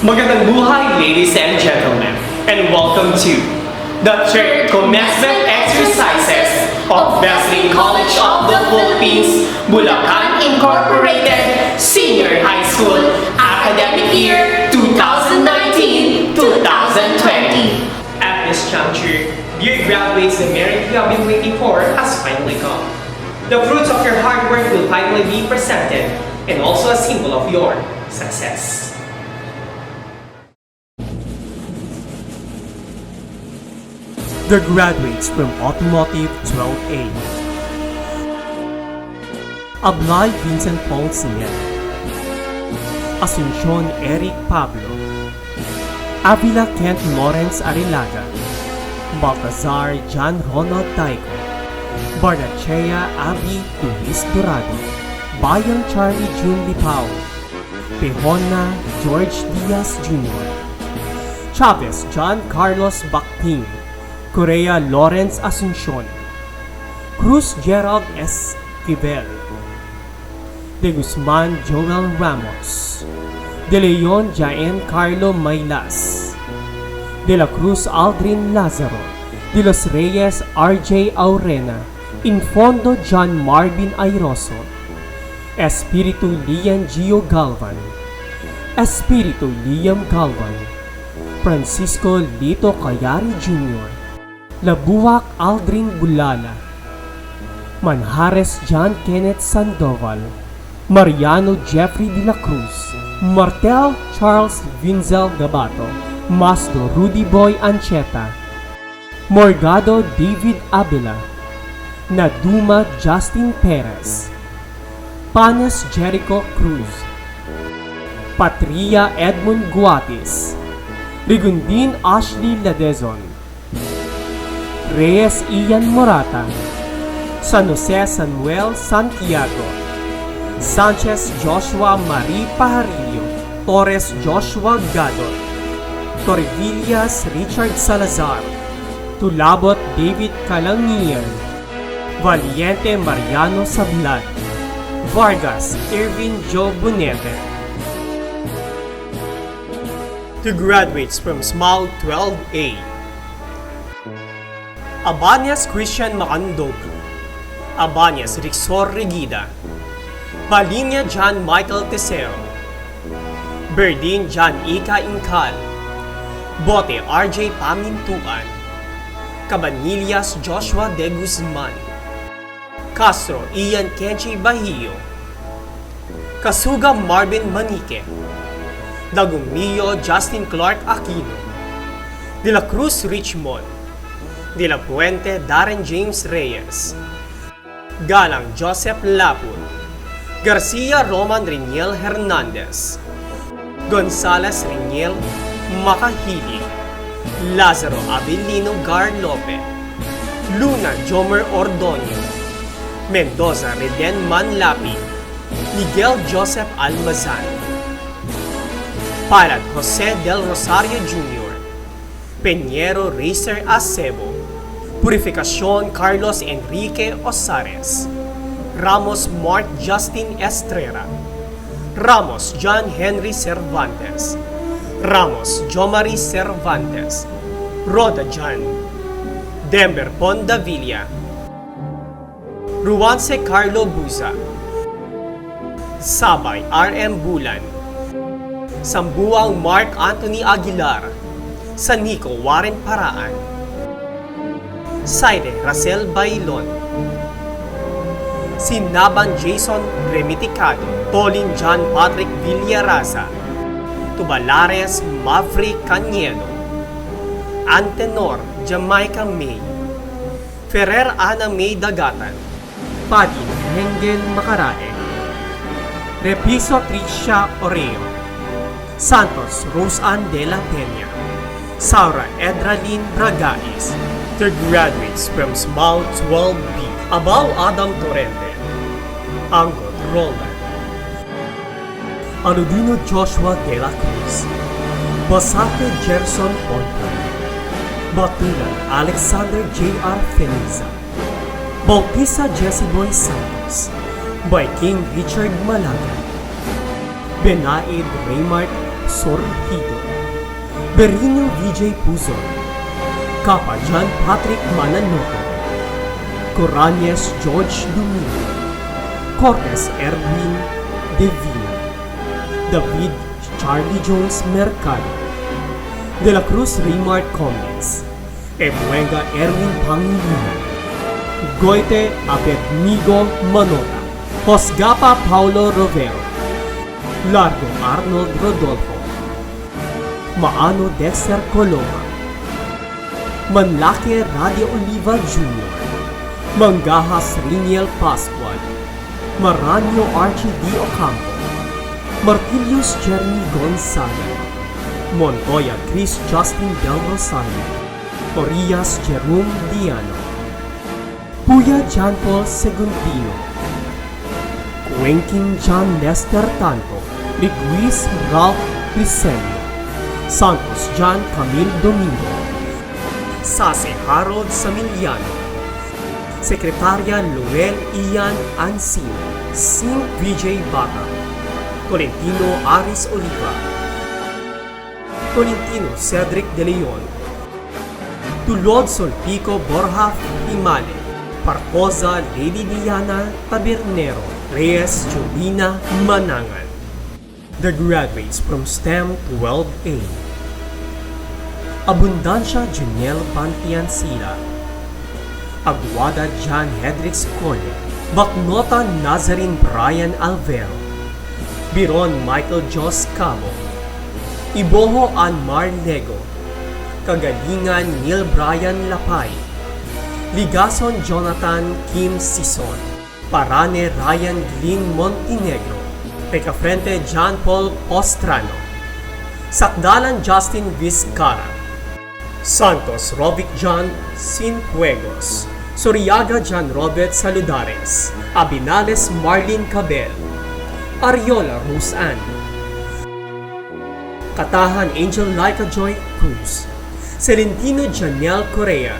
Magandang buhay, ladies and gentlemen, and welcome to the third commencement exercises of Wesleyan College of the Philippines, Bulacan Incorporated Senior High School, academic year 2019-2020. At this juncture, dear graduates, the merit you have been waiting for has finally come. The fruits of your hard work will finally be presented, and also a symbol of your success. The graduates from Automotive 12A. Ablay Vincent Paul Sinian. Asuncion Eric Pablo. Avila Kent Lawrence Arilaga. Baltazar John Ronald Taico. Barnachea Abby Luis Dorado. Bayang Charlie June Lipao. Pehona George Diaz Jr. Chavez John Carlos Bactin. Correa Lawrence Asuncion. Cruz Gerald Esquivel. De Guzman Joel Ramos. De Leon Jaen Carlo Maylas. De la Cruz Aldrin Lazaro. De los Reyes RJ Aurena. Infondo John Marvin Airoso. Espiritu Lian Gio Galvan. Espiritu Liam Galvan. Francisco Lito Cayari Jr. Labuak Aldrin Bulala. Manjares John Kenneth Sandoval. Mariano Jeffrey de la Cruz. Martel Charles Vinzel Gabato. Masdo Rudy Boy Ancheta. Morgado David Abela. Naduma Justin Perez. Panes Jericho Cruz. Patria Edmund Guatis. Rigundin Ashley Ladezon. Reyes Ian Morata. San Jose Samuel Santiago. Sanchez Joshua Marie Pajarillo. Torres Joshua Gadot. Torvillas Richard Salazar. Tulabot David Calangian. Valiente Mariano Sablan. Vargas Irvin Joe Bunete. To graduates from Small 12A. Abanias Christian Macandog. Abanias Rixor Regida. Palinya John Michael Tesero. Berdin John Ika Incal. Bote RJ Pamintuan. Cabanillas Joshua De Guzman. Castro Ian Kenji Bahio. Kasuga Marvin Manique. Dagumillo Justin Clark Aquino. De la Cruz Richmond. De la Puente Darren James Reyes. Galang Joseph Lapud. Garcia Roman Riniel Hernandez. Gonzales Riniel Makahili. Lazaro Abilino Gar Lope. Luna Jomer Ordonio. Mendoza Reden Manlapi. Miguel Joseph Almazan. Palad Jose Del Rosario Jr. Peñero Racer Acebo. Purificación Carlos Enrique Osares. Ramos Mark Justin Estrera. Ramos John Henry Cervantes. Ramos Jomari Cervantes. Roda John. Denver Ponda Villa. Ruance Carlo Buza. Sabay RM Bulan. Sambuang Mark Anthony Aguilar. Sanico Warren Paraan. Saire Racel Bailon. Sinaban Jason Remiticado. Tolin John Patrick Villaraza. Tubalares Maverick Cañedo. Antenor Jamaica May. Ferrer Ana May Dagatan. Padin Hengel Macarae. Repiso Tricia Oreo. Santos Roseanne de la Peña. Saura Edralin Bragais. The graduates from Small 12B. Abao Adam Torrente. Angot Roland. Aludino Joshua de la Cruz. Basate Gerson Ponta. Batulan Alexander J.R. Feniza. Bautista Jesse Boy Santos. By King Richard Malaga. Benaid Raymart Sorhido. Berino VJ Puzo, Kapa John Patrick Mananoto, Corrales George Domingo, Cortes Erwin Devina, David Charlie Jones Mercado, De la Cruz Raymart Comments, Ebuega Erwin Pangilinan, Goite Abednego Manota, Hosgapa Paulo Rovero, Largo Arnold Rodolfo, Maano Dexter Coloma, Manlake Radio Oliva Jr., Mangahas Riniel Pascual, Maranyo Archie D. Ocampo, Martilius Jeremy Gonzaga, Montoya Chris Justin Del Rosario, Orias Jerome Diano, Puya John Paul Seguntino, Quentin John Lester Tanto, Liguis Ralph Criselio, Santos John Camille Domingo, Sase Harold Samiliano, Sekretarya Luel Ian Ansin, Sim VJ Bata, Tolentino Aris Oliva, Tolentino Cedric De Leon, Tulod Solpico Borja Himale, Parcosa Lady Diana Tabernero, Reyes Jolina Manangan. The graduates from STEM 12A. Abundancia Juniel Pantian Sila, Aguada John Hedrix Cole, Bacnota Nazarene Brian Alvero, Biron Michael Jos Cabo, Iboho Anmar Lego, Kagalingan Neil Brian Lapay, Ligason Jonathan Kim Sison, Parane Ryan Glyn Montenegro, Pecafrente John Paul Ostrano, Sakdalan Justin Vizcara, Santos Rovic John Sinfuegos, Soriaga John Robert Saludares, Abinales Marlin Cabel, Ariola Rose Ann, Katahan Angel Laika Joy Cruz, Celentino Janelle Correa,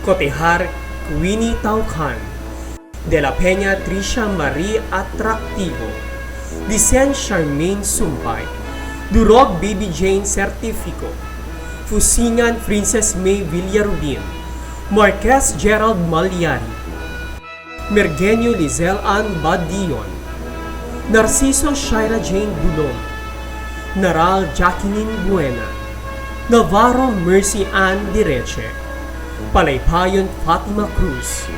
Cotehar Queenie Taucan, De La Peña Tricia Marie Atractivo, Dicen Charmaine Sumpay, Durog Baby Jane Certifico, Fusingan Princess May Villarubin, Marquez Gerald Malyari, Mergenio Lizel Ann Badion, Narciso Shaira Jane Dulong, Naral Jacqueline Buena, Navarro Mercy Ann Direche, Palaypayon Fatima Cruz,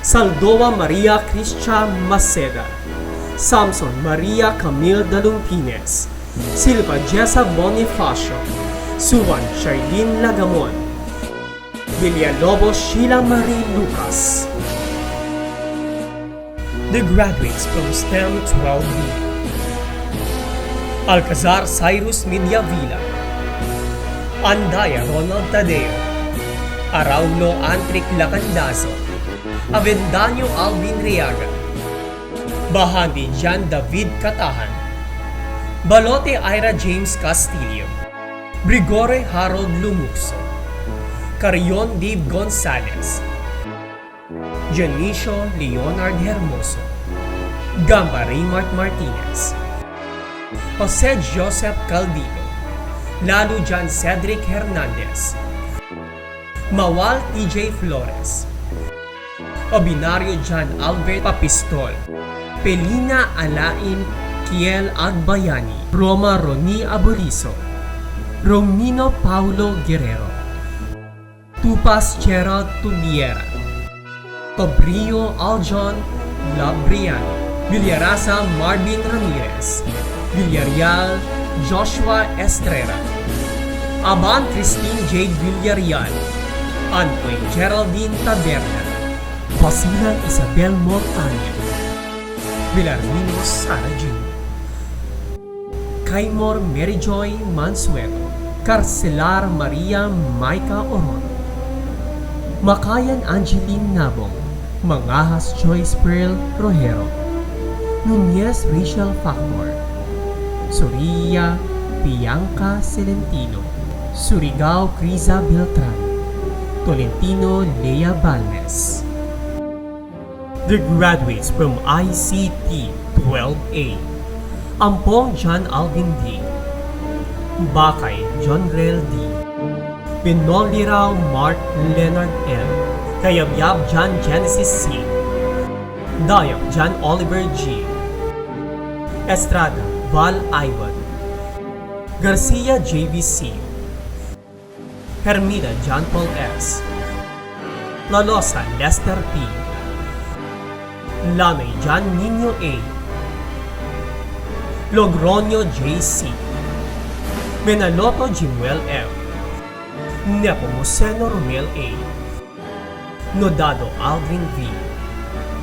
Saldoa Maria Cristia Maceda, Samson Maria Camille Dalumpines, Silva Jessa Bonifacio, Suwan Charlene Lagamon, Villalobos Sheila Marie Lucas. The graduates from STEM 12B. Alcazar Cyrus Mediavilla, Andaya Ronald Tadeo, Araulo Antric Lacandazo, Avendaño Alvin Riaga, Bahandi Jan David Katahan, Balote Ira James Castillo, Brigore Harold Lumuxo, Carion Dave Gonzalez, Janicio Leonard Hermoso, Gamba Raymart Martinez, Jose Joseph Caldito, Lalo John Cedric Hernandez, Mawal TJ Flores, Obinario John Albert Papistol, Pelina Alain Kiel Agbayani, Roma Roni Abolizo, Romino Paulo Guerrero, Tupas Gerald Tubiera, Cobrio Aljon Labriano, Villarasa Marvin Ramirez, Villarreal Joshua Estrera, Aban Christine Jade Villarreal, Antoy Geraldine Taberna, Basilan Isabel Montaño, Villarmino Sara Jr., Kaymor Maryjoy Mansueto, Carcelar Maria Maika Oron, Makayan Angeline Nabong, Mangahas Joyce Pearl Rojero, Nunez Rachel Factor, Soria Bianca Celentino, Surigao Criza Beltran, Tolentino Lea Balmes. The graduates from ICT 12A, Ampong John Alvin D, Bakay John Rel D. Pinolirao Mark Leonard L. Kayabyab John Genesis C. Dayap John Oliver G. Estrada Val Ivan. Garcia JVC. Hermida John Paul S. Lalosa Lester P. Lanay John Nino A. Logronio JC. Menaloto Jimuel M. Nepomuceno Romel A. Nodado Aldrin V.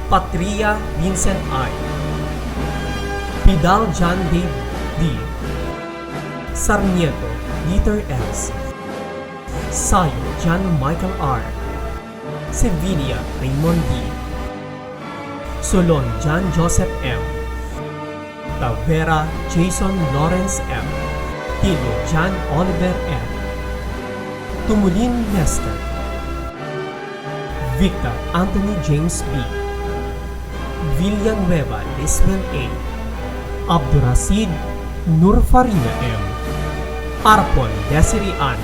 Patria Vincent I. Pidal John Dave D. Sarmiento Dieter S. Sayo John Michael R. Sevilla Raymond D. Solon John Joseph M. Tavera Jason Lawrence M. Tilo John Oliver M. Tumulin Lester. Victor Anthony James B. Villanueva Lisbel A. Abdurasid Nurfarina M. Arpon Desiree Ann.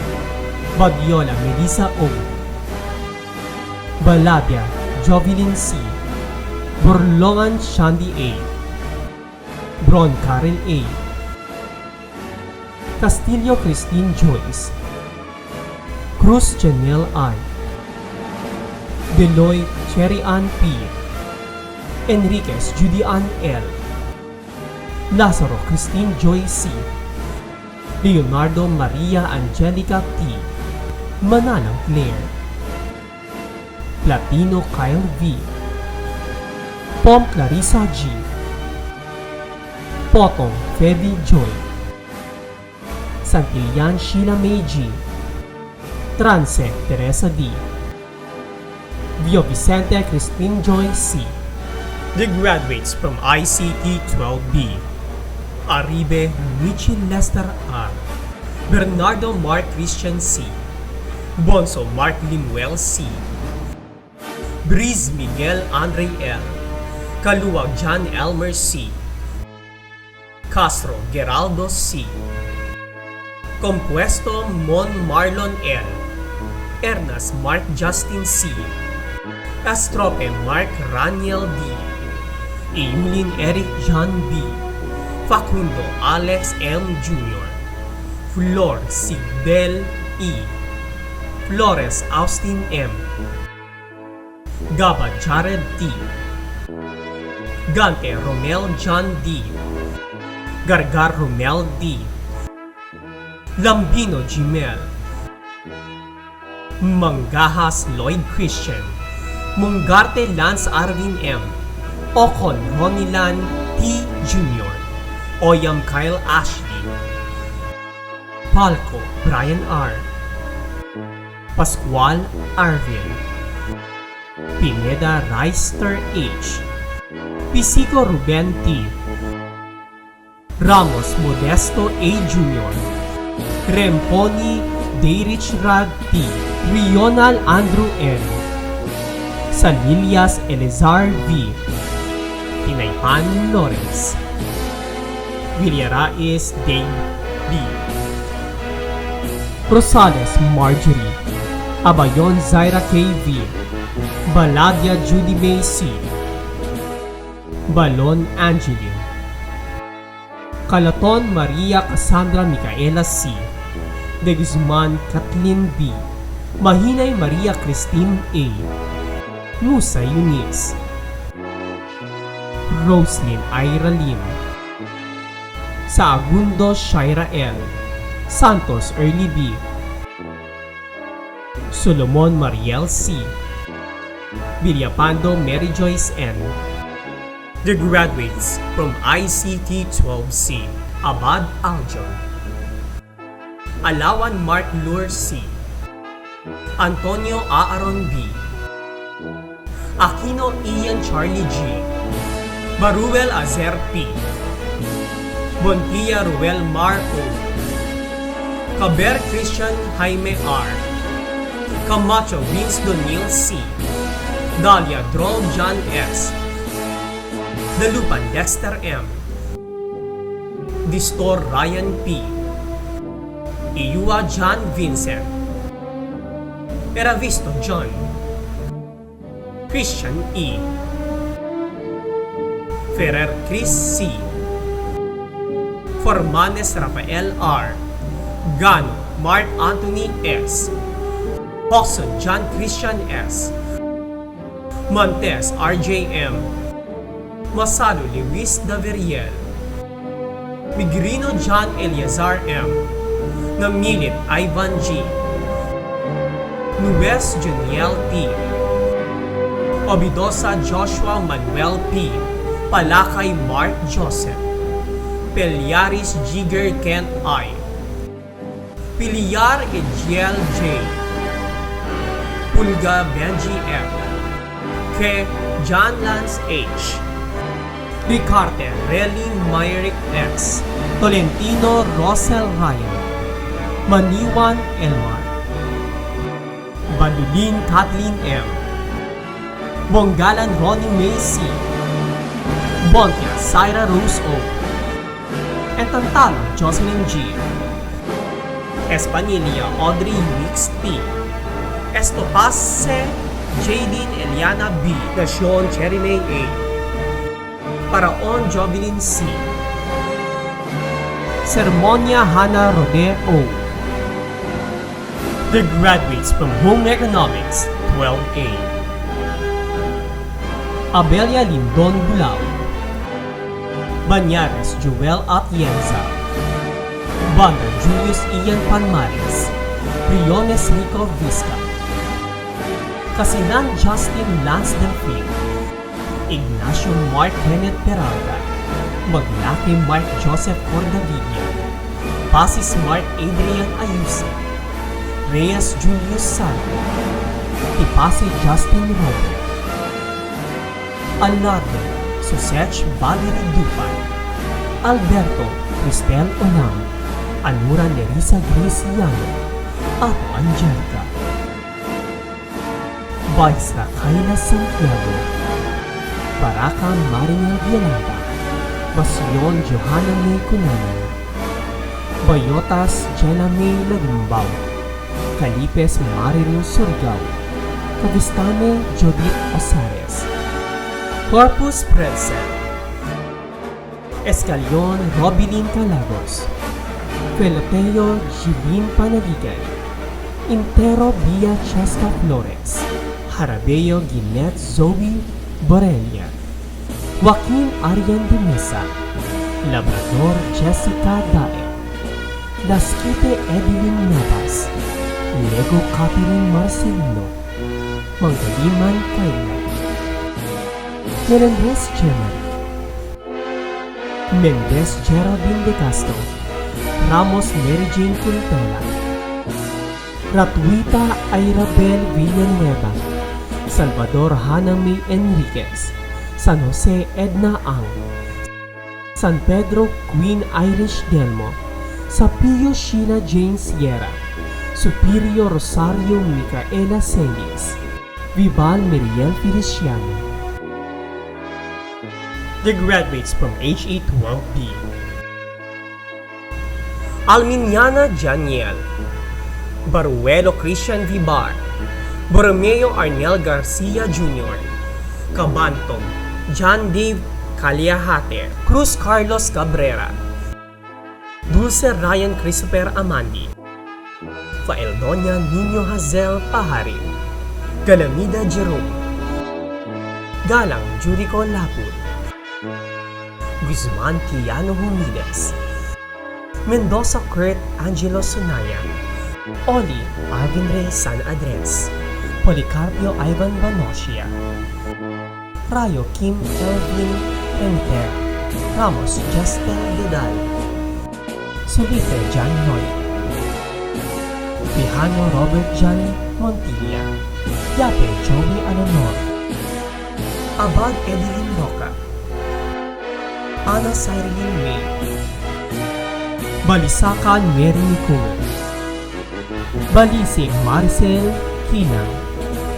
Bagyola Melissa O. Balabia Jovelyn C. Borlongan Shandy A. Bron Karen A. Castillo Christine Joyce. Cruz Janelle I. Deloy Cherry Ann P. Enriquez Judy Ann L. Lazaro Christine Joy C. Leonardo Maria Angelica T. Manalang Claire. Platino Kyle V. Pom Clarissa G. Potong Feby Joy. Santillan Sheila May G. Trance Teresa D. Vio Vicente Christine Joy C. The graduates from ICT 12B. Aribe Michi Lester R. Bernardo Mark Christian C. Bonso Mark Limuel C. Breeze Miguel Andre L. Kaluwag John Elmer C. Castro Geraldo C. Compuesto Mon Marlon L. Ernas Mark Justin C. Astrope Mark Raniel D. Eulin Eric John B. Facundo Alex M. Jr. Flor Sigdel E. Flores Austin M. Gaba Jared T. Gante Romel John D. Gargar Romel D. Lambino Gmail. Manggahas Lloyd Christian. Mungarte Lance Arvin M. Ocon Ronilan T. Jr. Oyam Kyle Ashley. Palco Brian R. Pascual Arvin. Pineda Reister H. Pisico Ruben T. Ramos Modesto A. Jr. Remponi Dayrich Rad T. Rional Andrew N. Sanilias Elizar V. Tinaypan Lawrence. Villarais Dave B. Rosales Marjorie. Abayon Zaira K. V. Baladia Judy May C. Balon Angeline. Calaton Maria Cassandra Micaela C. De Guzman Kathleen B. Mahinay Maria Christine A. Musa Eunice. Roslyn Ira Lim. Saagundo Shaira L. Santos Early B. Solomon Mariel C. Villapando Mary Joyce N. The graduates from ICT 12C. Abad Aljon. Alawan Mark Lure C. Antonio Aaron B. Aquino Ian Charlie G. Baruel Azer P. Bontilla Ruel Marco. Caber Christian Jaime R. Camacho Vince Donil C. Dalia Drol John S. Dalupan Dexter M. Distor Ryan P. Iua John Vincent, Eravisto John, Christian E. Ferrer Chris C. Formanes Rafael R. Gano Mark Anthony S. Boxon John Christian S. Montes RJM. Masalo Luis Daveriel. Migrino John Eliazar M. Namilit Ivan G. Nuez Juniel T. Obidosa Joshua Manuel P. Palakay Mark Joseph. Pelyaris Jigger Kent I. Piliar Ejiel J. Pulga Benji M. Ke John Lance H. Ricarte Relly Myrick X. Tolentino Rosel Ryan. Maniwan Elmar. Bandulin Kathleen M. Bonggalan Ronnie May C. Bontia Syra Rose O. Entantalo Jocelyn G. Espanilia Audrey Wicks T. Estopace Jadine Eliana B. Nasyon Cherine A. Paraon Jovelyn C. Sermonia Hannah Rode O. The graduates from Home Economics 12A. Abelia Lindon Bulao. Banyares Joel Atienza. Banda Julius Ian Panmares. Briones Rico Vizca. Kasinan Justin Lance Delfin. Ignacio Mark Kenneth Peralta. Maglaki Mark Joseph Cordavilla. Pasis Mark Adrian Ayuso. Reyes Julius Santo. Tipase Justin Robert. Alardo Susech Valerie Dupan. Alberto Cristel Onam. Anura Nerissa Grace Yano. Apo Angelica. Baisra Kayla Santiago. Baraka Marina Violanda. Basyon Johanna May Cunanan. Bayotas Jela May Lagumbao. Calipes Marilu Surigao. Cavistane Judith Osares. Corpus Present. Escalion Robilin Calagos. Feloteo Jibin Panaligay. Intero Via Chesca Flores. Harabeo Ginette Zoe Borelia. Joaquin Arian de Mesa. Labrador Jessica Dae. Lasquite Edwin Navas. Lego Catherine Marcelino. Manggaliman Kayla. Melendez Gemma. Mendez Geraldine de Castro. Ramos Mary Jane Quintela. Ratuita Airabel Villanueva. Salvador Hannah May Enriquez. San Jose Edna Ang. San Pedro Queen Irish Delmo. Sapillo Sheila Jane Sierra. Superior Rosario Micaela Celis. Vival Meriel Feliciano. The graduates from HA12B. Alminiana Janiel. Baruelo Christian Vibar. Borromeo Arnel Garcia Jr. Cabantong John Dave Caliahate. Cruz Carlos Cabrera. Dulce Ryan Christopher Amandi. Faeldonia Nino Hazel Pahari. Galamida Jerome. Galang Jurico Lapud. Guzman Kiano Humides. Mendoza Kurt Angelo Sunaya. Oli Alvin Rey San Andres. Policarpio Ivan Banosia. Rayo Kim Elvin Enter. Ramos Justin Vidal. Sulite John Noy. Pijano Robert John Montilla. Yape Joey Anonor. Abad Evelyn Roca. Ana Cyrene May. Balisakan Mary Nicola. Balisig Maricel Kinang.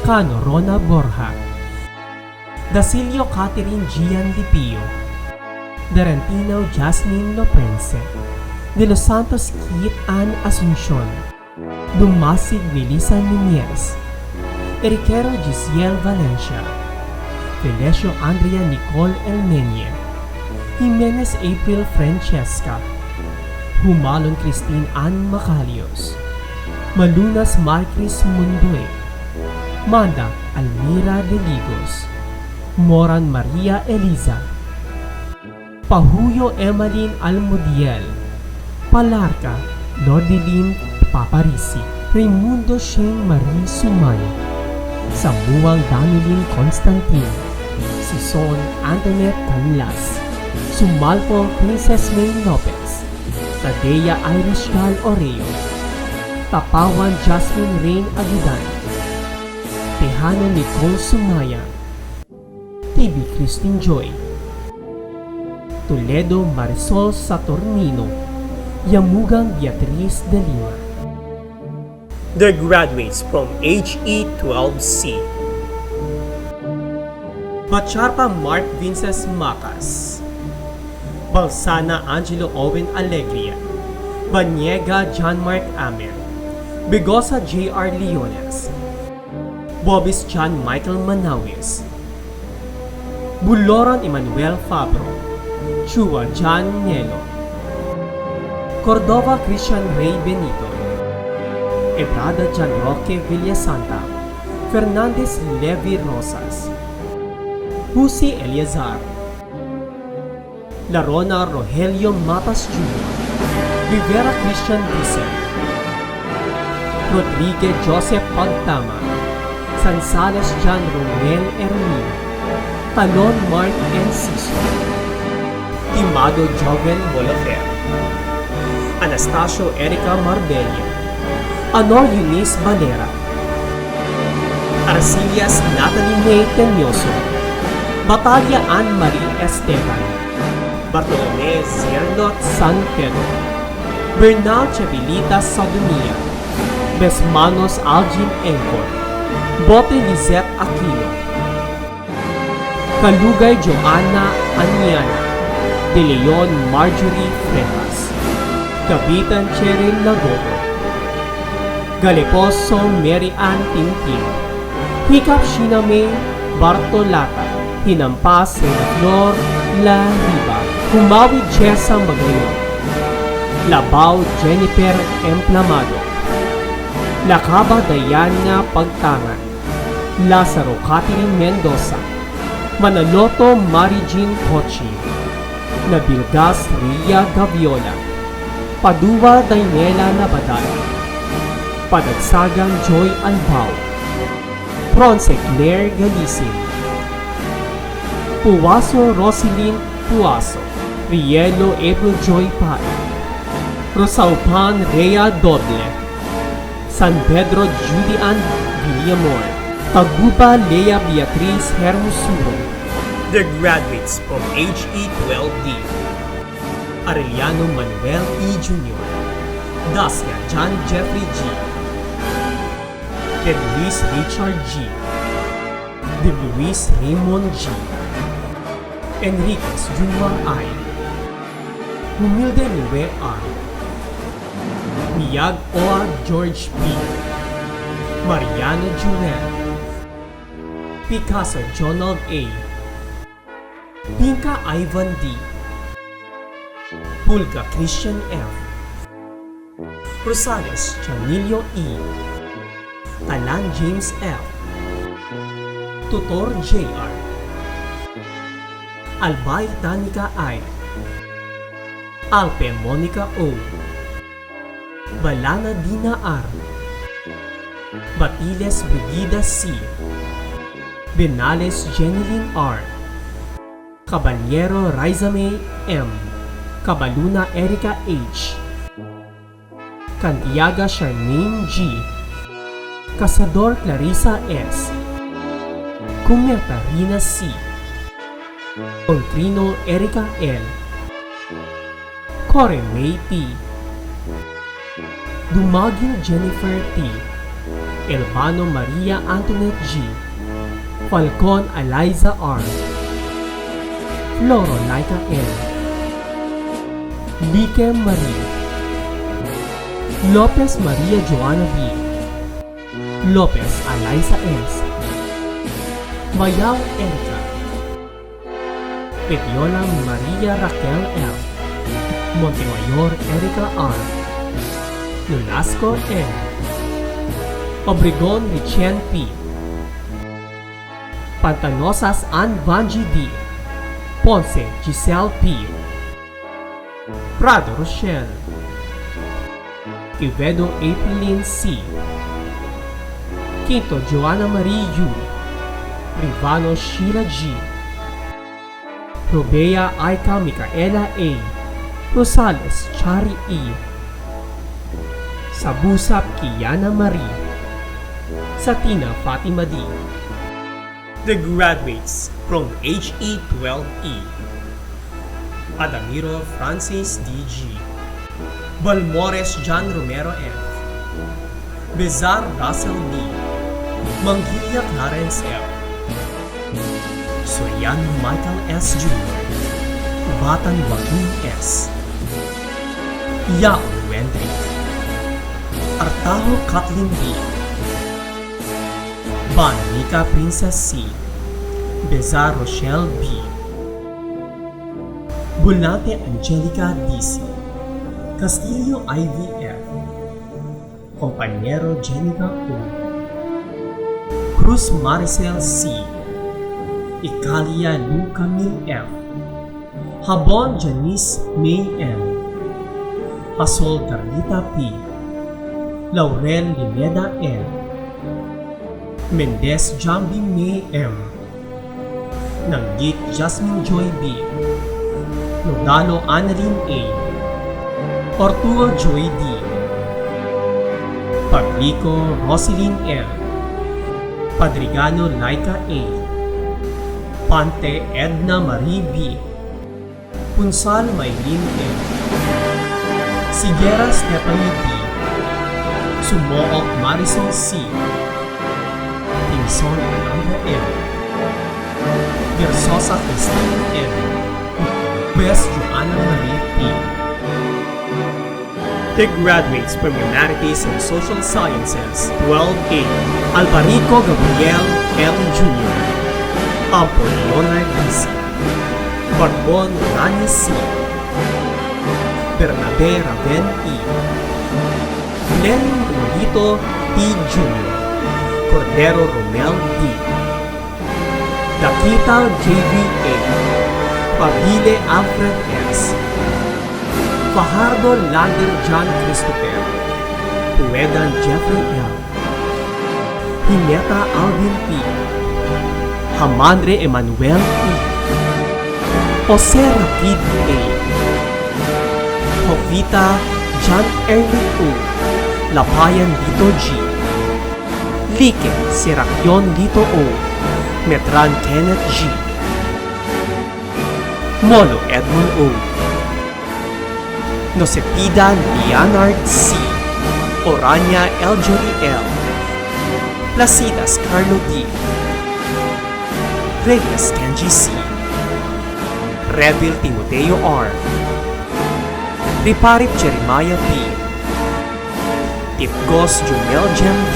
Cano Rona Borja. Dasilio Catherine Gian Di Pio. Darantino Jasmine Lopense. De Los Santos Kit Ann Asuncion, Dumasig Melissa Nunez, Eriquero Giselle Valencia, Felesio Andrea Nicole Elmenye, Jimenez April Francesca, Humalon Christine Ann Macalios, Malunas Marcris Mundoy, Manda Almira de Ligos, Moran Maria Eliza, Pahuyo Emmeline Almudiel, Palarca Nordelin Paparisi, Raimundo Shane Marie Sumay, Samuang Danilin Constantine, Sison Antoinette Canlas, Sumalpo Princess May Lopez, Tadea Irish Gal Oreo, Tapawan Jasmine Rain Aguidan, Tejano Nicole Sumaya, TV Christine Joy, Toledo Marisol Saturnino, Yamugang Beatriz de Lima. The graduates from HE12C. Macharpa Mark Vinces Macas, Balsana Angelo Owen Alegria, Baniega John Mark Amer, Bigosa J.R. Leones, Bobis John Michael Manawis, Buloran Emmanuel Fabro, Chua John Nielo, Cordova Christian Ray Benito, Ebrada John Roque Villasanta, Fernandez Levi Rosas, Husi Eliazar, Larona Rogelio Matas Jr., Rivera Christian Vicent, Rodriguez Joseph Pagtama, Sansales John Romel Ermino, Talon Mark Enciso, Timado Joven Bolafer, Anastasio Erica Marbella, Anor Eunice Valera, Arcilias Natalie May Tenyoso, Batalla Anne-Marie Esteban, Bartolome Zernot San Pedro, Bernal Chapilita Sadunia, Besmanos Algin Engor, Bote Lizette Aquino, Kalugay Joanna Aniana, De Leon Marjorie Frejas, Kabitan Cheryl Lagoto, Galeposo Mary Ann Tintin, Hikap Shiname Bartolata, Hinampas Flor La Riva, Humawi Jessa Magayon, Labao Jennifer Emplamado, Lakaba Diana Pagtangan, Lazaro Catherine Mendoza, Manaloto Mary Jean Cochi, Nabilgas Ria Gaviola, Padua Dainela Labadal, Padagsagang Joy Albao, Bronce Claire Galisin, Puwaso Roselyn Puwaso, Rielo April Joy Pai, Rosaupan Rhea Doble, San Pedro Judy Ann Villamor, Taguba Lea Beatriz Hermosuro. The graduates from HE12D. Arellano Manuel E. Jr., Dacia John Jeffrey G., De Luis Richard G., De Luis Raymond G., Enriquez Junmar I., Humilde Nue R., Miyag Oa George P., Mariano Joel, Picasso Jonald A., Pinka Ivan D., Pulga Christian F., Rosales Chanillo E., Talan James F., Tutor J.R., Albay Danica I., Alpe Monica O., Balana Dina R., Batiles Brigida C., Benales Jeneline R., Caballero Raizame M., Cabaluna Erica H., Cantiaga Charmaine G., Casador Clarissa S., Cumeta Rina C., Contrino Erica L., Core May T., Dumagin Jennifer T., Elvano Maria Antoinette G., Falcon Eliza R., Floro Laika L., Lique Marie, Lopez Maria Joana B. Lopez Eliza S. Mayao Erica. Pediola Maria Raquel L. Montemayor Erica R. Nolasco N. Obregon Richien P. Pantanosas Ann Vanji D. Ponce Giselle P. Prado Rochelle. Quevedo Aprilin C. Quinto Joana Marie U. Rivano Sheila G. Robea Aika Micaela A. Rosales Chari E. Sabusap Kiana Marie. Satina Fatima D. The graduates from HE12E. Adamiro Francis D.G. Balmores John Romero F. Bezar Russell D. Manguilla Clarence F. Soriano Michael S. Jr. Batan Joaquin S. Yao Wendry. Artajo Kathleen B. Banica Princess C. Bezar Rochelle B. Bulate Angelica D.C. Castillo IVF. Compañero Jenica O. Cruz Maricel C. Icalia Lu Camille F. Habon Janice May M. Pasol Carlita P. Laurel Lineda N. Mendez Jambi May M. Nanggit Jasmine Joy B. Nodalo Annalyn A. Ortuo Joy D. Pablico Roselyn L. Padrigano Laika A. Pante Edna Marie B. Punsal Maylin M. Sigera Stephanie D. Sumook Marisol C. Tinson Amanda M. Gersosa Christine M. West Joanna Marie P. The graduates from Humanities and Social Sciences 12A. Alvarico Gabriel L. Jr. Ampo Leonard D.C. Barbon Rani C. Bernabe Raven E. Lenin Rolito T. Jr. Cordero Romel D. Dakita J.V.A. Pabile Alfred S. Fajardo Lander John Christopher. Puedan Jeffrey L. Hineta Alvin P. Hamandre Emmanuel E. Jose Rapid A. Jovita John Erwin O. Lapayan Lito G. Like Serapion Lito O. Metran Kenneth G. Molo Edmond O. Nosepida Leonard C. Orania Eljory L. Placidas Carlo D. Reyes Kenji C. Revil Timoteo R. Riparip Jeremiah P. Tipgos Jumel Jem D.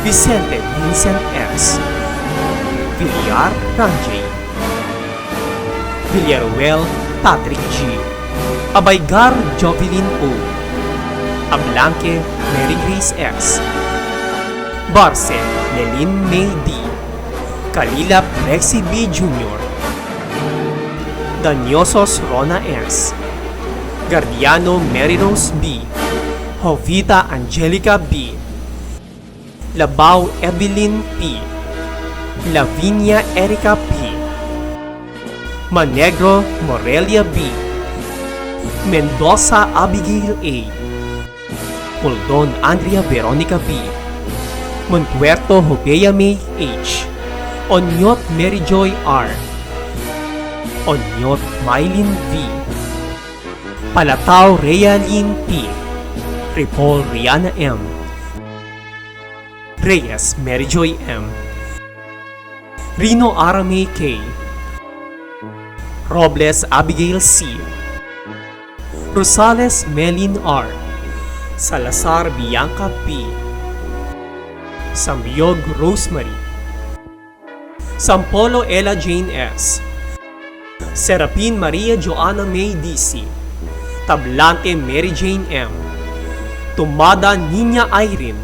Vicente Vincent S. Villar Ranjay. Villaruel Patrick G. Abaygar Jovelyn O. Ablanque Mary Grace S. Barce Lelin May D. Kalilap Lexi B. Jr. Danyosos Rona S. Gardiano Mary Rose B. Jovita Angelica B. Labao Evelyn P. Lavinia Erica P. Manegro Morelia B. Mendoza Abigail A. Puldon Andrea Veronica B. Montuerto Hobea May H. Onyot Mary Joy R. Onyot Mylin V. Palatao Realin P. Ripol Rihanna M. Reyes Mary Joy M. Rino Arame K. Robles Abigail C. Rosales Melin R. Salazar Bianca P. Sambiog Rosemary. Sampolo Ella Jane S. Serapin Maria Joanna May DC. Tablante Mary Jane M. Tumada Nina Irene.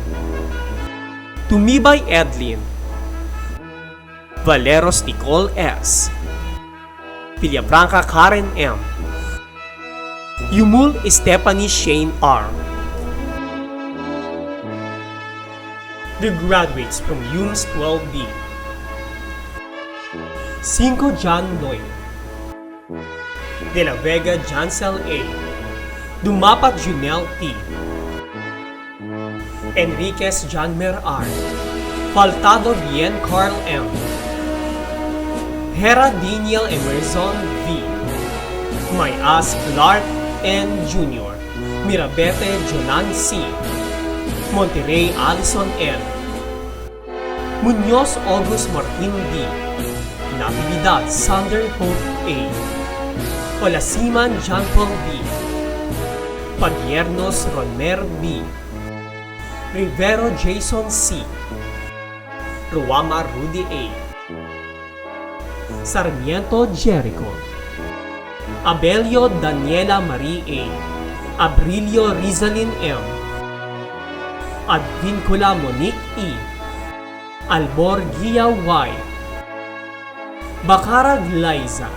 Tumibay Edlin. Valeros Nicole S. Villabranca Karen M. Yumul Stephanie Shane R. The graduates from UMS 12B. 5 John Noy. De la Vega Jancel A. Dumapat Junel T. Enriquez John Mer R. Faltado Bien Carl M. Hera Daniel Emerson V. Mayas Clark N. Jr. Mirabete Jonan C. Monterrey Allison L. Muñoz August Martin D. Natividad Sander Hope A. Olasiman John Paul B. Pagiernos Romer B. Rivero Jason C. Ruama Rudy A. Sarmiento Jericho. Abelio Daniela Marie A. Abrilio Rizalin M. Advincula Monique E. Albor Gia Y. Bacarag Liza.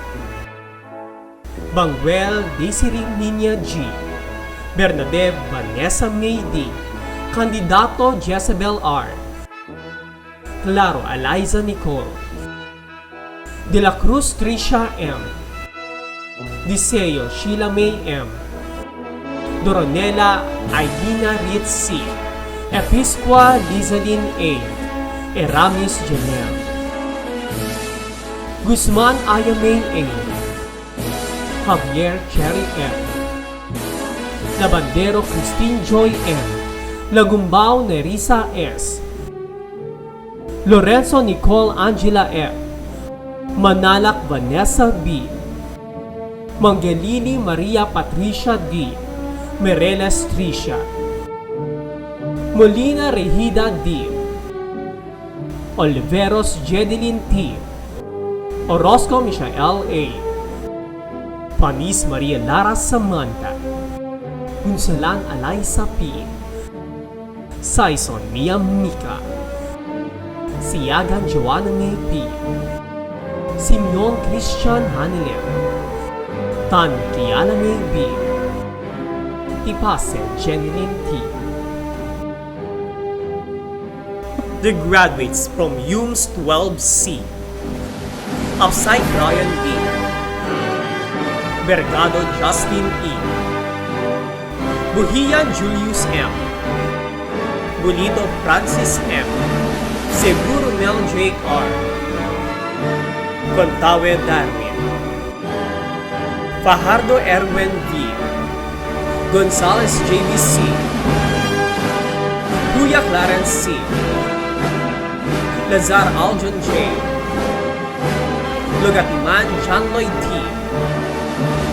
Banguel Desiree Niña G. Bernadette Vanessa May D. Kandidato Jezebel R. Claro Eliza Nicole. De la Cruz Tricia M. Diseo Sheila May M. Doronela Aguina Ritz C. Episqua Lizalin A. Eramis Janelle. Guzman Ayamay A. Javier Cherry M. Labandero Christine Joy M. Lagumbao Nerissa S. Lorenzo Nicole Angela F. Manalak Vanessa B. Mangelini Maria Patricia D. Mereles Tricia. Molina Regida D. Oliveros Jedeline T. Orozco Michael A. Panis Maria Lara Samantha. Gunsalan Alaysa P. Saison Mia Mika. Siagan Joanna May P. Simeon Christian Hanilem. Tan Kiana May B. Tipasen Jeneline T. The graduates from UMS 12C. Upside Ryan E. Vergado Justin E. Buhian Julius M. Bulito Francis M. Seguro Mel Jake R. Contawe Darwin. Fajardo Erwin V. Gonzales JBC. Kuya Clarence C. Lazar Aljon J. Lugatiman John Lloyd T.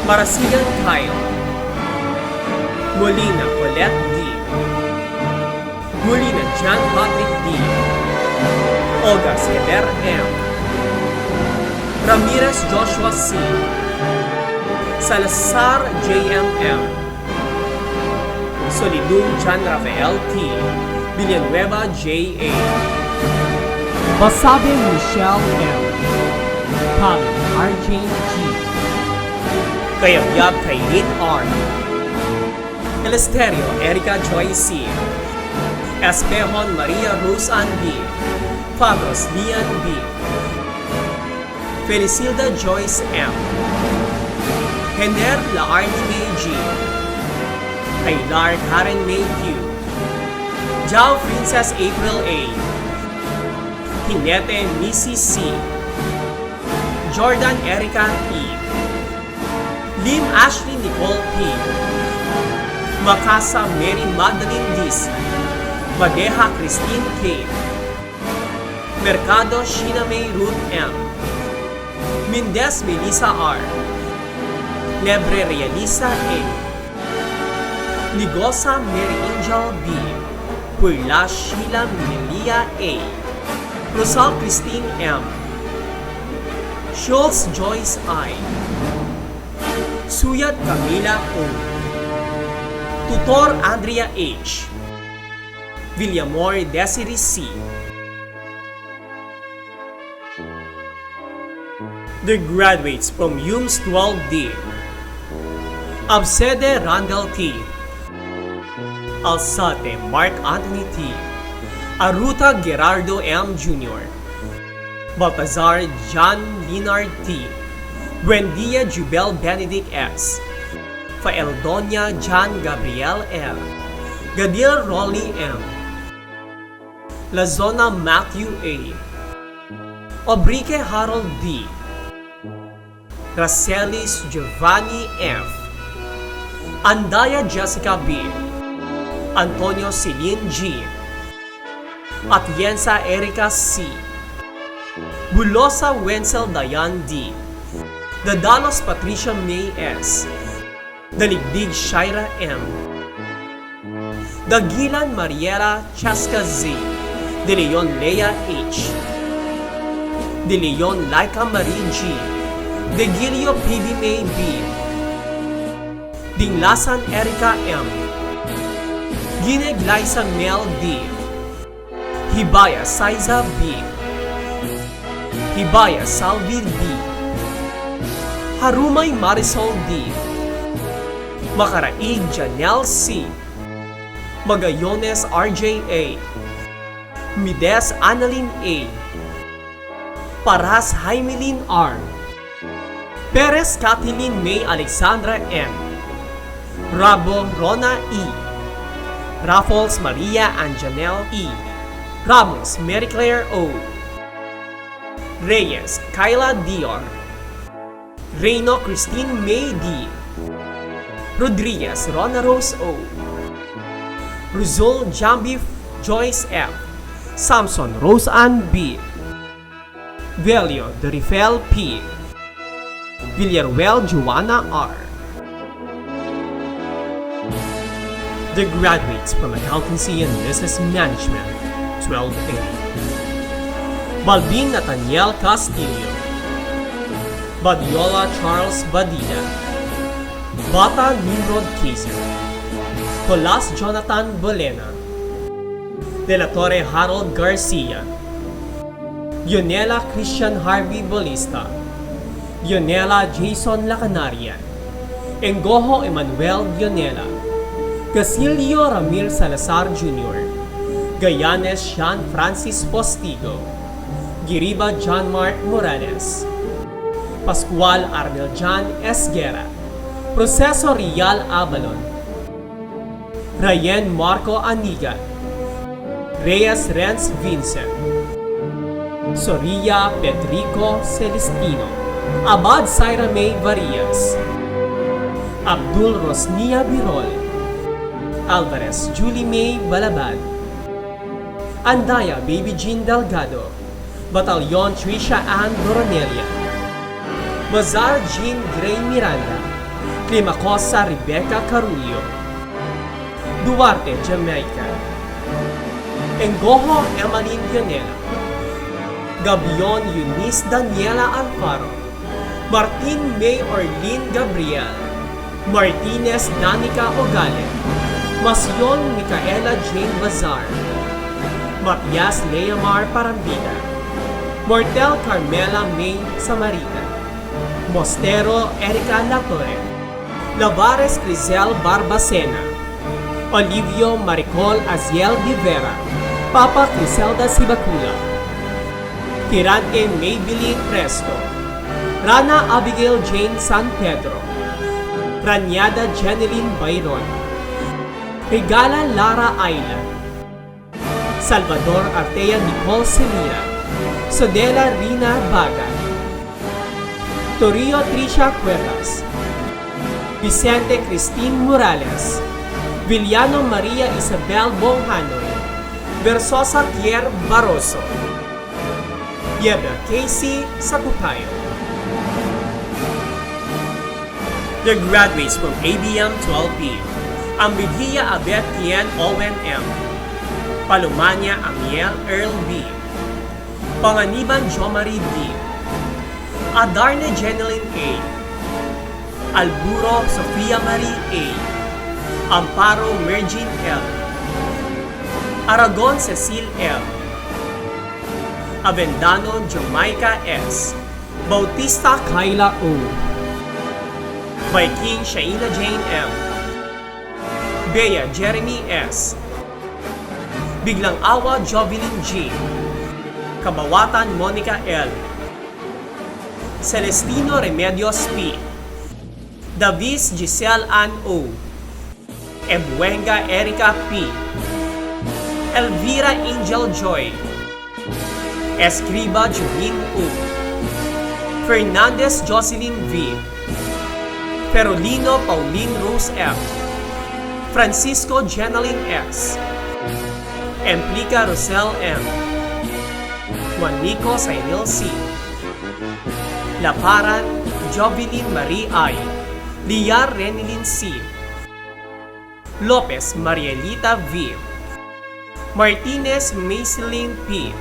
Marasigan Kyle. Molina Colette D. Molina John Patrick D. Olga Sever M. Ramirez Joshua C. Salazar JMM. Solidum John Rafael T. Villanueva J.A. Basabe Michelle M. Pablo RJ G. Kayabyab Kailin R. Elesterio Erica Joy C. Espejon Maria Rose Ann B. Fabros Lian B. Felicilda Joyce M. Hener Laarni May G. Kailar Karen May Q. Jao Princess April A. Hinete Missy C. Jordan Erica E. Lim Ashley Nicole P. Makasa Mary Magdalene DC. Madeja Christine K. Mercado Sheena May Ruth M. Mendez Melissa R. Lebre Realisa A. Ligosa Mary Angel B. Puerla Sheila Melia A. Rosal Christine M. Schultz Joyce I. Suyat Camila O. Tutor Andrea H. Villamor Desiree C. The graduates from UMS 12D. Absede Randall T. Alsate Mark Anthony T. Aruta Gerardo M. Jr. Baltazar John Leonard T. Buendia Jubel Benedict S. Faeldonia John Gabriel L. Gadil Rolly M. Lazona Matthew A. Obrique Harold D. Racelis Giovanni F. Andaya Jessica B. Antonio Celine G. Atienza Erica C. Bulosa Wenzel Dayan D. Dadalos Patricia May S. Daligdig Shaira M. Dagilan Mariela Chaska Z. De Leon Lea H. De Leon Laika Marie G. De Gilio PB May B. Dinglasan Erica M. Gineg Liza Mel D. Hibaya Saiza B. Hibaya Salvi D. Harumay Marisol D. Makaraig Janelle C. Magayones RJ A. Mides Annalyn A. Paras Jaimelyn R. Perez Kathleen May Alexandra M. Rabo Rona E. Raffles Maria Anjanel E. Ramos Mary Claire O. Reyes Kyla Dior. Reyno Christine May D. Rodriguez Rona Rose O. Ruzul Jambi Joyce F. Samson Rose Ann B. Velio Dorifel P. Villaruel Joanna R. The graduates from Accountancy and Business Management, 12A. Balbin Nathaniel Castillo. Badiola Charles Badilla. Bata Nimrod Kaiser. Colas Jonathan Bolena. De la Torre Harold Garcia. Yonela Christian Harvey Bolista. Yonela Jason Lacanaria. Engojo Emmanuel Yonela. Casilio Ramir Salazar Jr. Gayanes Sean Francis Postigo. Giriba John Mark Morales. Pascual Arnel John Esguera. Proceso Rial Abalon. Ryan Marco Aniga. Reyes Renz Vincent. Soria Pedrico Celestino. Abad Syra May Varias. Abdul Rosnia Birol. Alvarez Julie May Balabad. Andaya Baby Jean Delgado. Batalyon Tricia Ann Doronelia. Bazar Jean Gray Miranda. Climacosa Rebecca Carullo. Duarte Jamaica. Engojo Emmeline Dionela. Gabion Eunice Daniela Alfaro. Martin May Orlin Gabriel. Martinez Danica Ogale. Masyon Micaela Jane Bazar. Matias Leamar Parambida. Mortel Carmela May Samarita. Mostero Erica Latore. Lavares Crizel Barbacena. Olivio Maricol Aziel Divera. Papa Criselda Sibacula. Tirante Maybelline Presto. Rana Abigail Jane San Pedro. Ranyada Jeneline Bayron. Regala Lara Ayla. Salvador Artea Nicole Semira. Sodela Rina Baga. Torio Tricia Cuevas. Vicente Christine Morales. Villano Maria Isabel Bonghanoy. Versosa Kier Barroso. Yeber Casey Sakukayo. The graduates from ABM 12B. Ambidia Abet Tien Owen M. Palumanya Amiel Earl B. Panganiban Jomari D. Adarne Jeneline A. Alburo Sofia Marie A. Amparo Mergin L. Aragon Cecil L. Avendano Jamaica S. Bautista Kyla O. Viking Shaina Jane M. Bea Jeremy S. Biglang Awa Jovelyn G. Kabawatan Monica L. Celestino Remedios P. Davis Giselle Ann O. Ebuenga Erica P. Elvira Angel Joy. Escriba Junin O. Fernandez Jocelyn V. Ferolino Pauline Rose F. Francisco Jeneline S. Emplica Rosel M. Juanico Sainil C. Laparan Jovelyn Marie I. Liar Renilin C. Lopez Marielita V. Martinez Maceline P.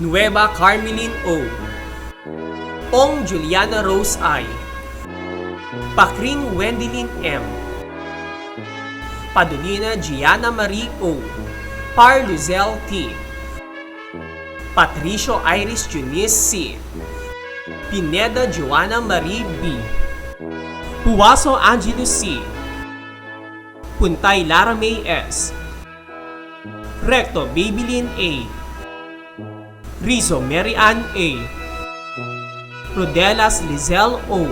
Nueva Carmelin O. Ong Juliana Rose I. Pakring Wendilyn M. Padulina Gianna Marie O. Par Luzel T. Patricio Iris Junice C. Pineda Joanna Marie B. Puwaso Angelo C. Puntay Lara May S. Recto Babylin A. Rizzo Mary Ann A. Rodelas Lizelle O.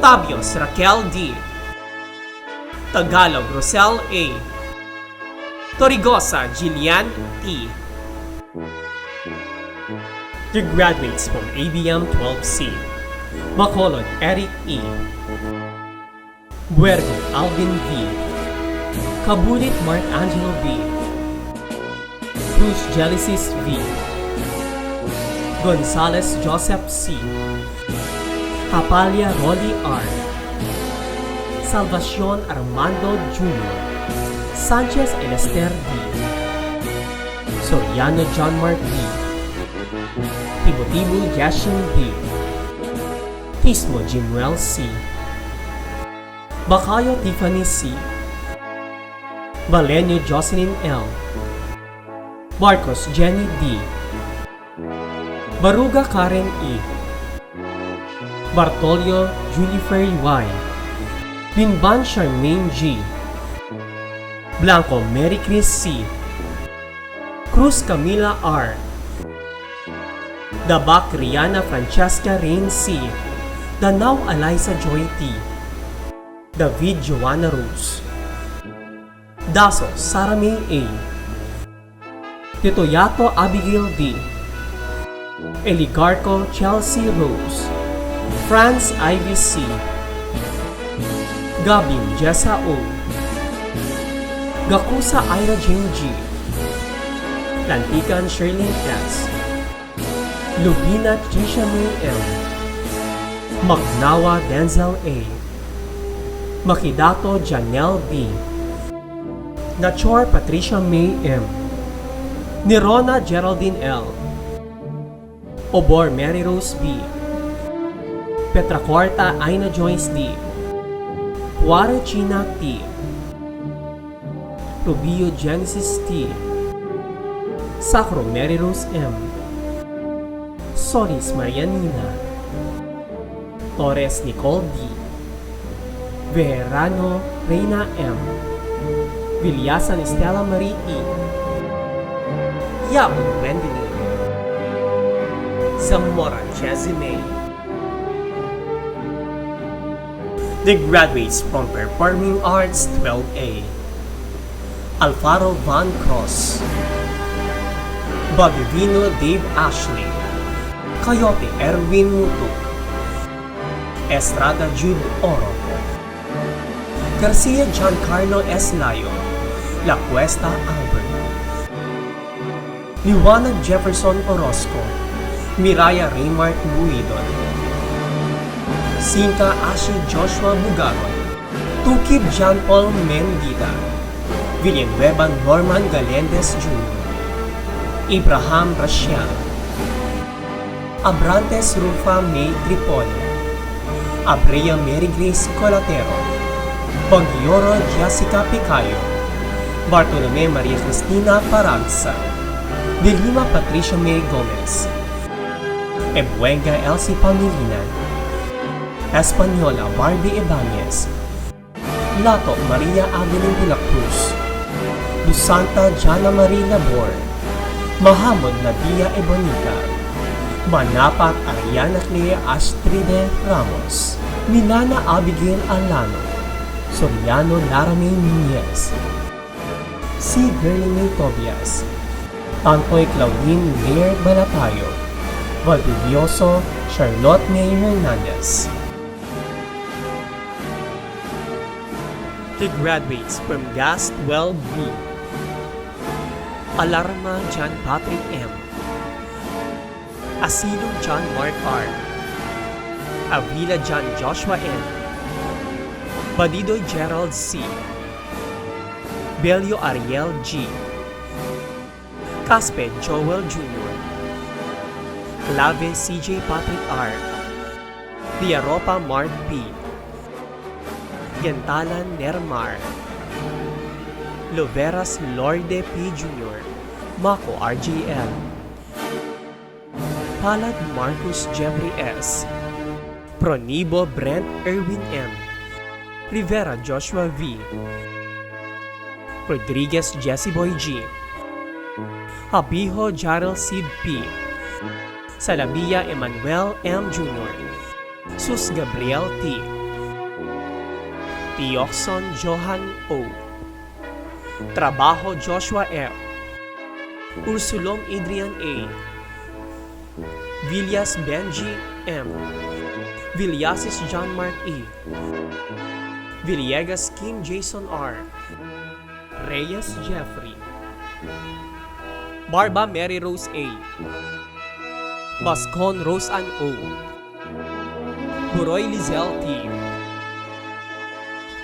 Tabios Raquel D. Tagalog Rosel A. Torigosa Jillian T. The graduates from ABM 12C. Bacolod Eric E. Buergo Alvin V. Kabulit Mark Angelo B. Cruz Genesis V. Gonzales Joseph C. Papalia Rolly R. Salvacion Armando Jr. Sanchez Elester D. Soriano John Mark D. Tibotibo Yashin D. Tismo Jimuel C. Bacayo Tiffany C. Valenio Jocelyn L. Marcos Jenny D. Baruga Karen E. Bartolio Julifer Y. Binban Charmaine G. Blanco Mary Chris C. Cruz Camila R. Dabak Rihanna Francesca Rain C. Danao Eliza Joy T. David Joanna Rose. Daso Sara May A. Titoyato Abigail D. Eligarco Chelsea Rose. Franz Ivy C. Gabin Jessa O. Gakusa Ira Jane G. Lantikan Shirley S. Lubina Trisha May M. Magnawa Denzel A. Makidato Janelle B. Nachor Patricia May M. Nirona Geraldine L. Obor Mary Rose B. Petracorta Aina Joyce D. Puare China T. Rubio Genesis T. Sacro Mary Rose M. Solis Marianina. Torres Nicole D. Verano Reina M. Villasan Estela Marie E. Yabon Wendini. Zamora Jezime. The graduates from Performing Arts 12A. Alfaro Van Cross. Bagivino Dave Ashley. Coyote Erwin Mutuk. Estrada Jude Oro. Garcia Giancarlo S. Layo. La Cuesta Albert. Liwanag Jefferson Orozco. Miraya Raymart Buidon. Sinta Ashi Joshua Bugaron. Tukib John Paul Mendita, Villanueva Norman Galendez Jr., Abraham Racial, Abrantes Rufa May Tripoli, Abrea Mary Grace Colatero, Bagyoro Jessica Picayo, Bartolome Maria Cristina Paragsa, Dilima Patricia May Gomez, Ebuenga Elsie Pamilinan, Española Barbie Ibanez, Lato Maria Avelin de la Cruz, Dusanta Jana Marie Labor, Mahamud Nadia Ebonita, Manapat Ariana Clea Astride Ramos, Milana Abigail Alano, Soriano Laramay Nunez, C. Gerlingay Tobias, Tantoy Claudine Lear Balatayo, Valdivioso Charlotte May Hernandez. The graduates from Gastwell B. Alarma John Patrick M. Asilo John Mark R. Avila John Joshua N. Badidoy Gerald C. Belio Ariel G. Caspe Joel Jr. Clave CJ Patrick R. Diaropa Mark P. Gentalan Nermar. Loveras Lorde P. Jr. Mako RJL. Palad Marcus Jeffrey S. Pronibo Brent Erwin M. Rivera Joshua V. Rodriguez Jesse Boy G. Habijo Jarrell Sid P. Salamia Emmanuel M. Jr. Sus Gabriel T. Tioxon Johan O. Trabajo Joshua F. Ursulong Adrian A. Villas Benji M. Villasis John Mark E. Villegas Kim Jason R. Reyes Jeffrey. Barba Mary Rose A. Bascon Rose Ann O. Buroy Lizelle T.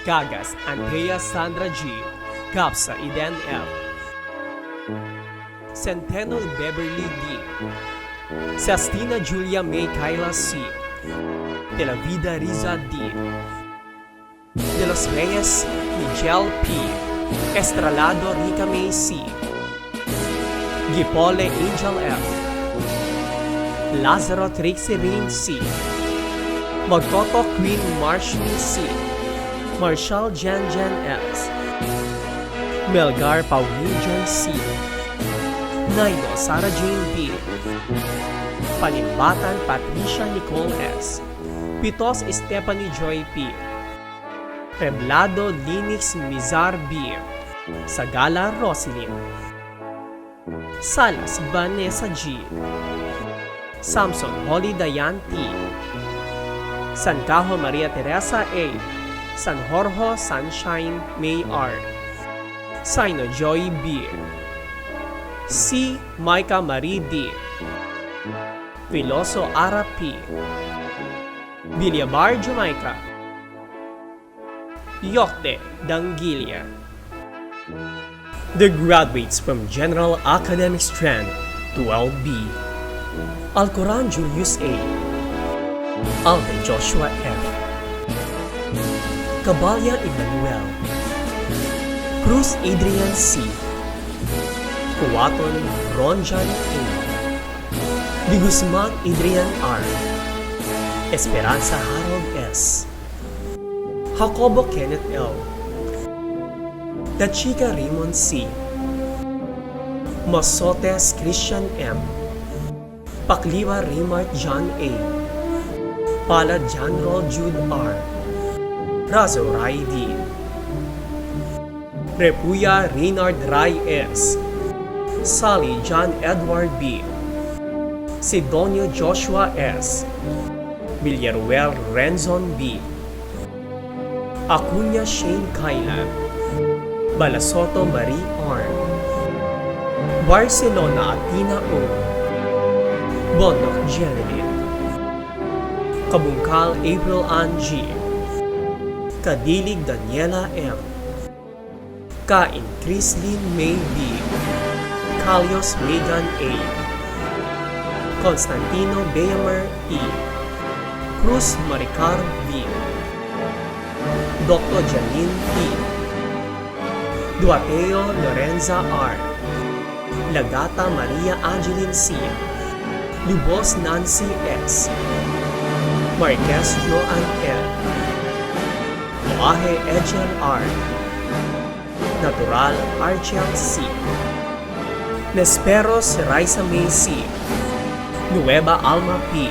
Gagas Andrea Sandra G. Capsa Eden F. Centennial Beverly D. Sestina Julia May Kyla C. De la Vida Riza D. De los Reyes Miguel P. Estralado Rica May C. Gipole Angel F. Lazaro Trixie Rain C. Magtoto Queen Marshall C. Marshall Jan Jan S. Melgar Pauline Joy C. Naino Sarah Jane B. Panimbatan Patricia Nicole S. Pitos Stephanie Joy P. Reblado Linux Mizar B. Sagala Roselyn. Salas Vanessa G. Samson Holly Dayan T. Sancajo Maria Teresa A. San Jorge Sunshine May R. Sino Joy B. C. Micah Marie D. Filoso Ara P. Villabar Jamaica. Yokte Dangilia. The graduates from General Academic Strand 12B. Alcoran Julius A. Alde Joshua F. Cabalya Emmanuel. Cruz Adrian C. Kuwaton Ronjan A. Di Guzman Adrian R. Esperanza Harold S. Jacobo Kenneth L. Dachica Raymond C. Masotes Christian M. Pakliwa Raymart John A. Palad General Jude R. Razo Rai D. Repuya Reynard Rai S. Sally John Edward B. Sidonio Joshua S. Villaruel Renzon B. Acuña Shane Kyla. Balasoto Marie R. Barcelona Atina O. Bondoc Genevieve. Kabungkal April Ann G. Kadilig Daniela M. Kain Crislin May B. Calios Megan A. Constantino Beamer E. Cruz Maricar V. Dr. Janine P. Duateo Lorenza R. Lagata Maria Angeline C. Lubos Nancy S. Marquez Joan L. Moahe Ejel R. Natural Archel C. Nesperos Raisa May C. Nueva Alma P.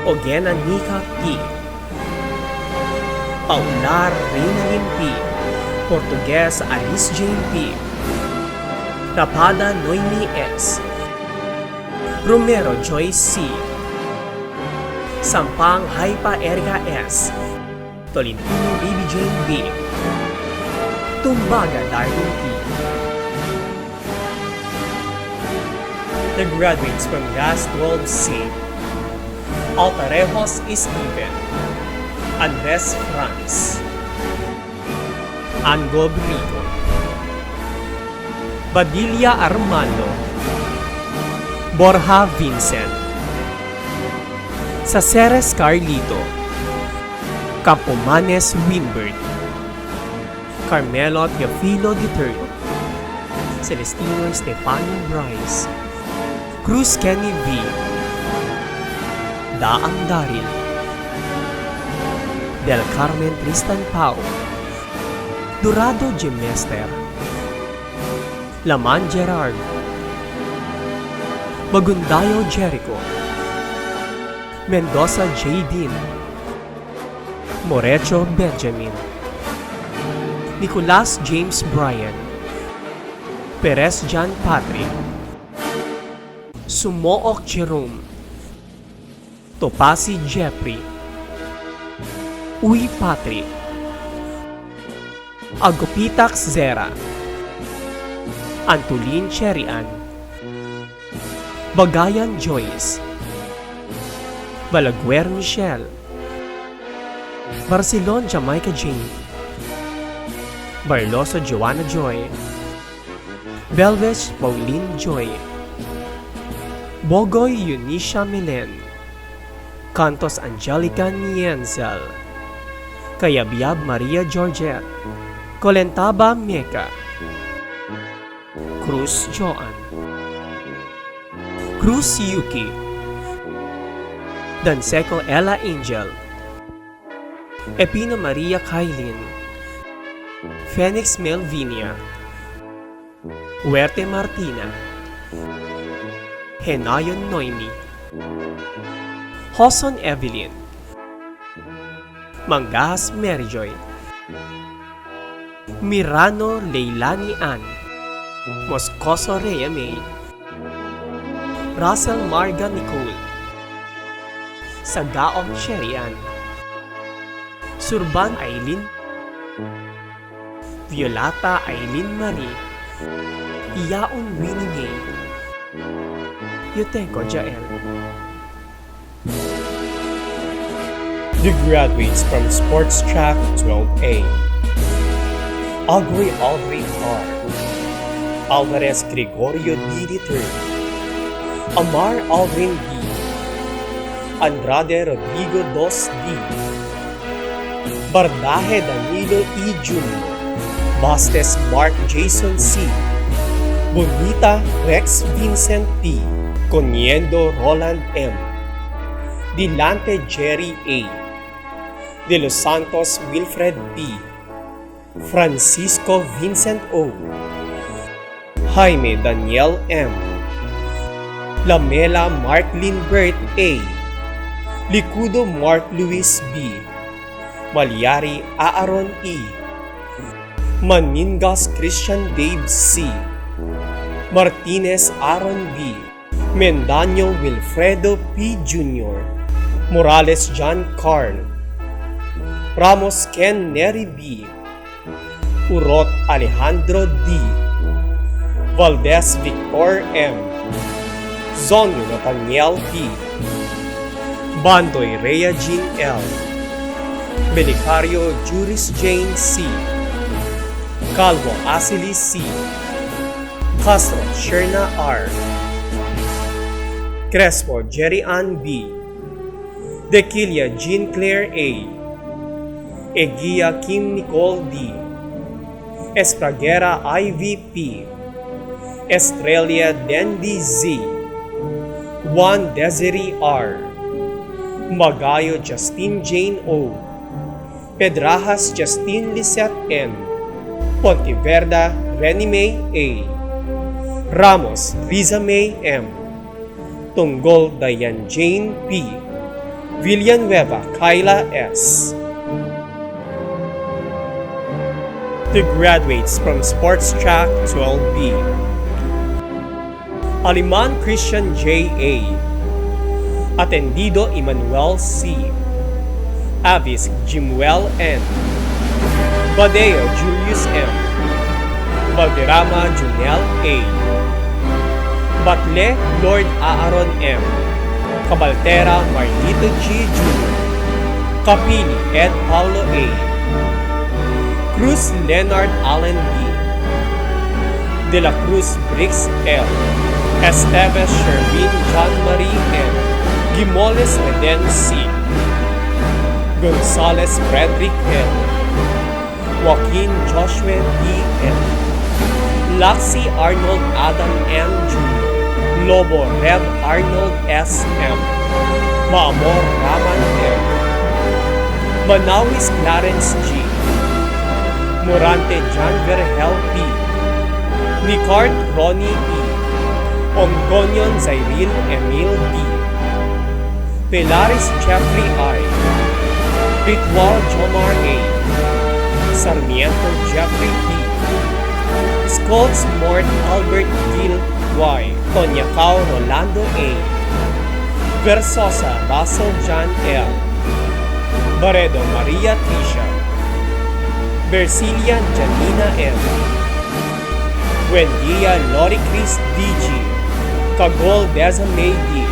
Ogena Nika P. Paular Reynalyn P. Portugues Alice Jane P. Rapada Noemi S. Romero Joyce C. Sampang Haipa Erika S. Tolentino Baby Jane B. Tumbaga Darwin P. The graduates from GAS 12C. Altarejos Steven. Andres Franz. Angob Rico. Badilla Armando. Borja Vincent. Saceres Carlito. Campomanes Winbert. Carmelo Teofilo Duterte. Celestino Stefano Bryce. Cruz Kenny V. Daang Daryl. Del Carmen Tristan Pau. Dorado Gemester. Laman Gerard. Magundayo Jericho. Mendoza J. Dean. Morecho Benjamin. Nicolas James Bryan. Perez John Patrick. Sumook Jerome. Topasi Jeffrey. Uy Patrick. Agopitax Zera. Antulin Cherian. Bagayan Joyce. Balaguer Michelle. Barcelon Jamaica Jane. Barloso Joanna Joy. Belves Pauline Joy. Bogoy Eunicia Milen. Cantos Angelica Nienzel. Kayabyab Maria Georgette. Colentaba Mecca. Cruz Joan. Cruz Yuki. Danseco Ella Angel. Epina Maria Kailin. Phoenix Melvinia. Huerte Martina. Henayon Noemi. Hoson Evelyn. Mangas Maryjoy. Mirano Leilani Ann. Moscoso Rhea May. Russell Marga Nicole. Sagaong Cherian. Surban Aileen. Violata Aileen Marie. Iyaon Winnie May. Yuteco Jael. The graduates from Sports Track 12A. Aubrey R. Alvarez Gregorio D. III. Amar Alvin D. Andrade Rodrigo Dos D. Bardaje Danilo E. Jr. Bastes Mark Jason C. Bonita Rex Vincent P. Coniendo Roland M. Dilante Jerry A. De Los Santos Wilfred P. Francisco Vincent O. Jaime Daniel M. Lamela Mark Lindbert A. Licudo Mark Luis B. Malyari Aaron E. Maningas Christian Dave C. Martinez Aaron B. Mendaño Wilfredo P. Jr. Morales John Carl. Ramos Ken Neri B. Urot Alejandro D. Valdez Victor M. Zonyo Nathaniel P. Bandoy Rhea Jean L. Belicario Juris Jane C. Calvo Asili C. Castro Sherna R. Crespo Jerry Ann B. Dequilia Jean Claire A. Eguia Kim Nicole D. Espraguera IVP. Estrella Dendi Z. Juan Desiree R. Magayo Justine Jane O. Pedrajas Justine Lisette N. Ponteverda Renime A. Ramos Riza May M. Tunggol Diane Jane P. Villanueva Kyla S. The graduates from Sports Track 12B. Aliman Christian J. A. Atendido Emmanuel C. Avis Jimuel N. Badeo Julius M. Valderrama Junel A. Batle Lord Aaron M. Cabaltera Martito G. Jr. Capini Ed Paulo A. Cruz Leonard Allen B. De la Cruz Briggs L. Esteves Sherwin John Marie M. Gimoles Eden C. Gonzales Frederick L. Joaquin Joshua D. L. Laxi Arnold Adam M. Jr. Lobo Rev Arnold S. M. Maamor Raman M. Manawis Clarence G. Morante John Verhel P. Nicart Ronnie E. Ongonion Zairil Emil D. Pelaris Jeffrey I. Ritual Jomar A. Sarmiento Jeffrey P. Scolts Mort Albert Gil Y. Tonyacao Rolando A. Versosa Russell John L. Baredo Maria Tisha. Versilia Janina M. Buendia Lori Chris DG. Cagol Deza May D.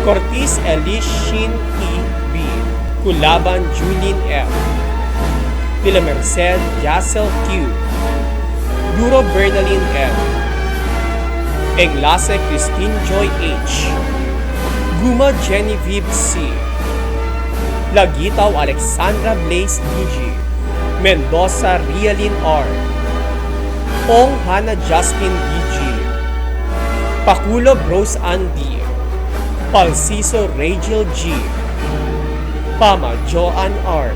Cortis Elish Shin E. B. Culaban Julin F. Villa Merced Yassel Q. Duro Bernalin M. Enlace Christine Joy H. Guma Genevieve C. Lagitaw Alexandra Blaze DG. Mendoza Rialin R. Ong Hannah Justin DG. Pakulo Rose Andy. Palsiso Rachel G. Pama Joan R.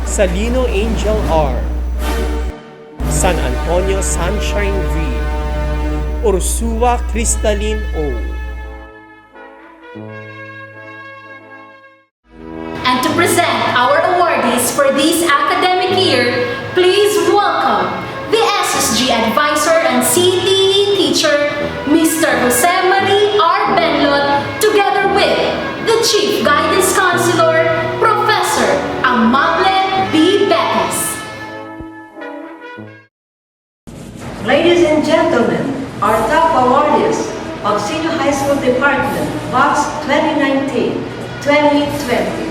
Salino Angel R. San Antonio Sunshine V. Ursua Crystalline O. And to present our awardees for this academic year, please welcome the SSG Advisor and CTE teacher, Mr. Jose Marie R. Benlot, together with the Chief Guidance Counselor, Professor Amable B. Betis. Ladies and gentlemen, our top awardees of Senior High School Department, Box 2019-2020.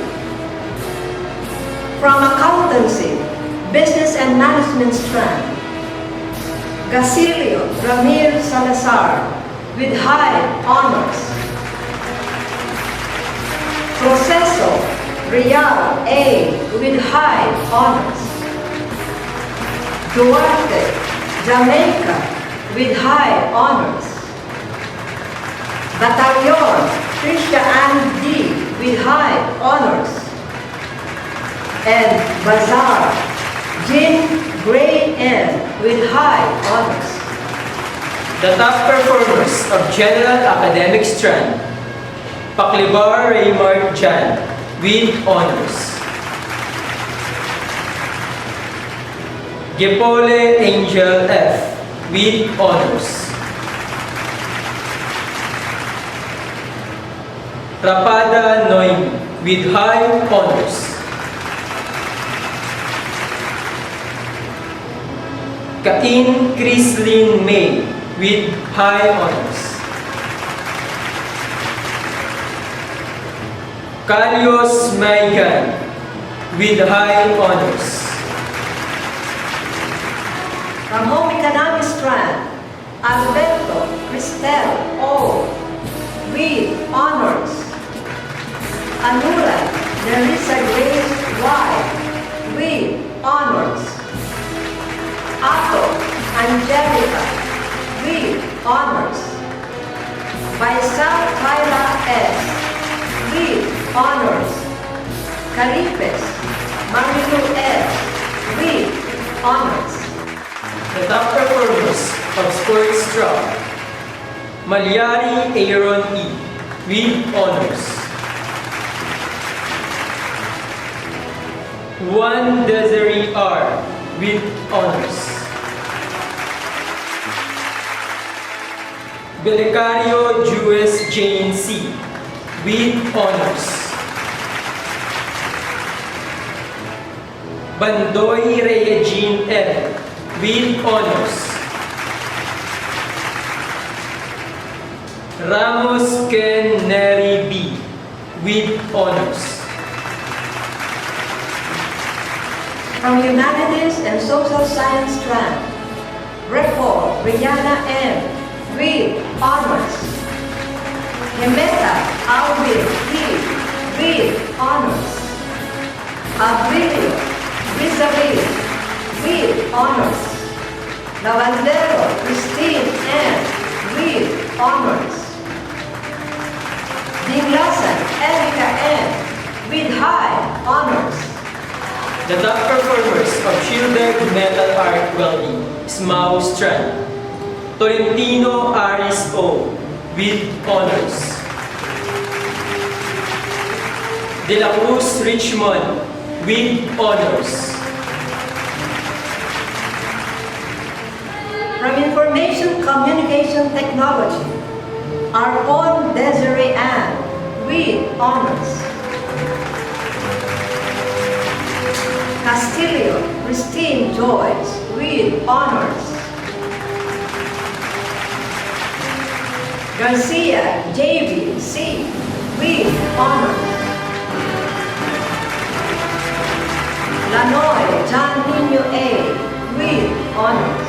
From Accountancy, Business and Management Strand, Gacilio Ramir Salazar with high honors. Proceso Real A with high honors. Duarte Jamaica with high honors. Batalyon Trisha Ann D with high honors. And Bazar Jean Gray N with high honors. The top performers of General Academic Strand, Paklibar Raymart Jan with honors. Gepole Angel F with honors. Rapada Noemi with high honors. Kain Chrislyn May with high honors. Calios Maigan with high honors. From Home Economics Strand, Alberto Cristel O. with honors. Anula Nerissa Grace Y. with honors. Ato Angelica with honors. Baisal Tyra S. with honors. Caripes Marilu S. with honors. The top performers of Sports Track. Malyari Aaron E. with honors. Juan Desiree R. with honors. Belicario Jewes Jane C. with honors. Bandoy Regine L. with honors. Ramos Ken Neri B. with honors. From Humanities and Social Science Strand, Refor Rihanna M. with honors. Hemeta Alvin E. with honors. Abrilio Rizabil with honors. Lavandero Christine M. with honors. Dinglasan Erica M. with high honors. The top performers of Shielded Metal Art Welding is Mau Strand. Tolentino Aris O. with honors. De La Cruz Richmond with honors. From Information Communication Technology, Arpon Desiree Ann with honors. Castillo Christine Joyce with honors. Garcia J.B. C. with honors. Lanoy John Nino A. with honors.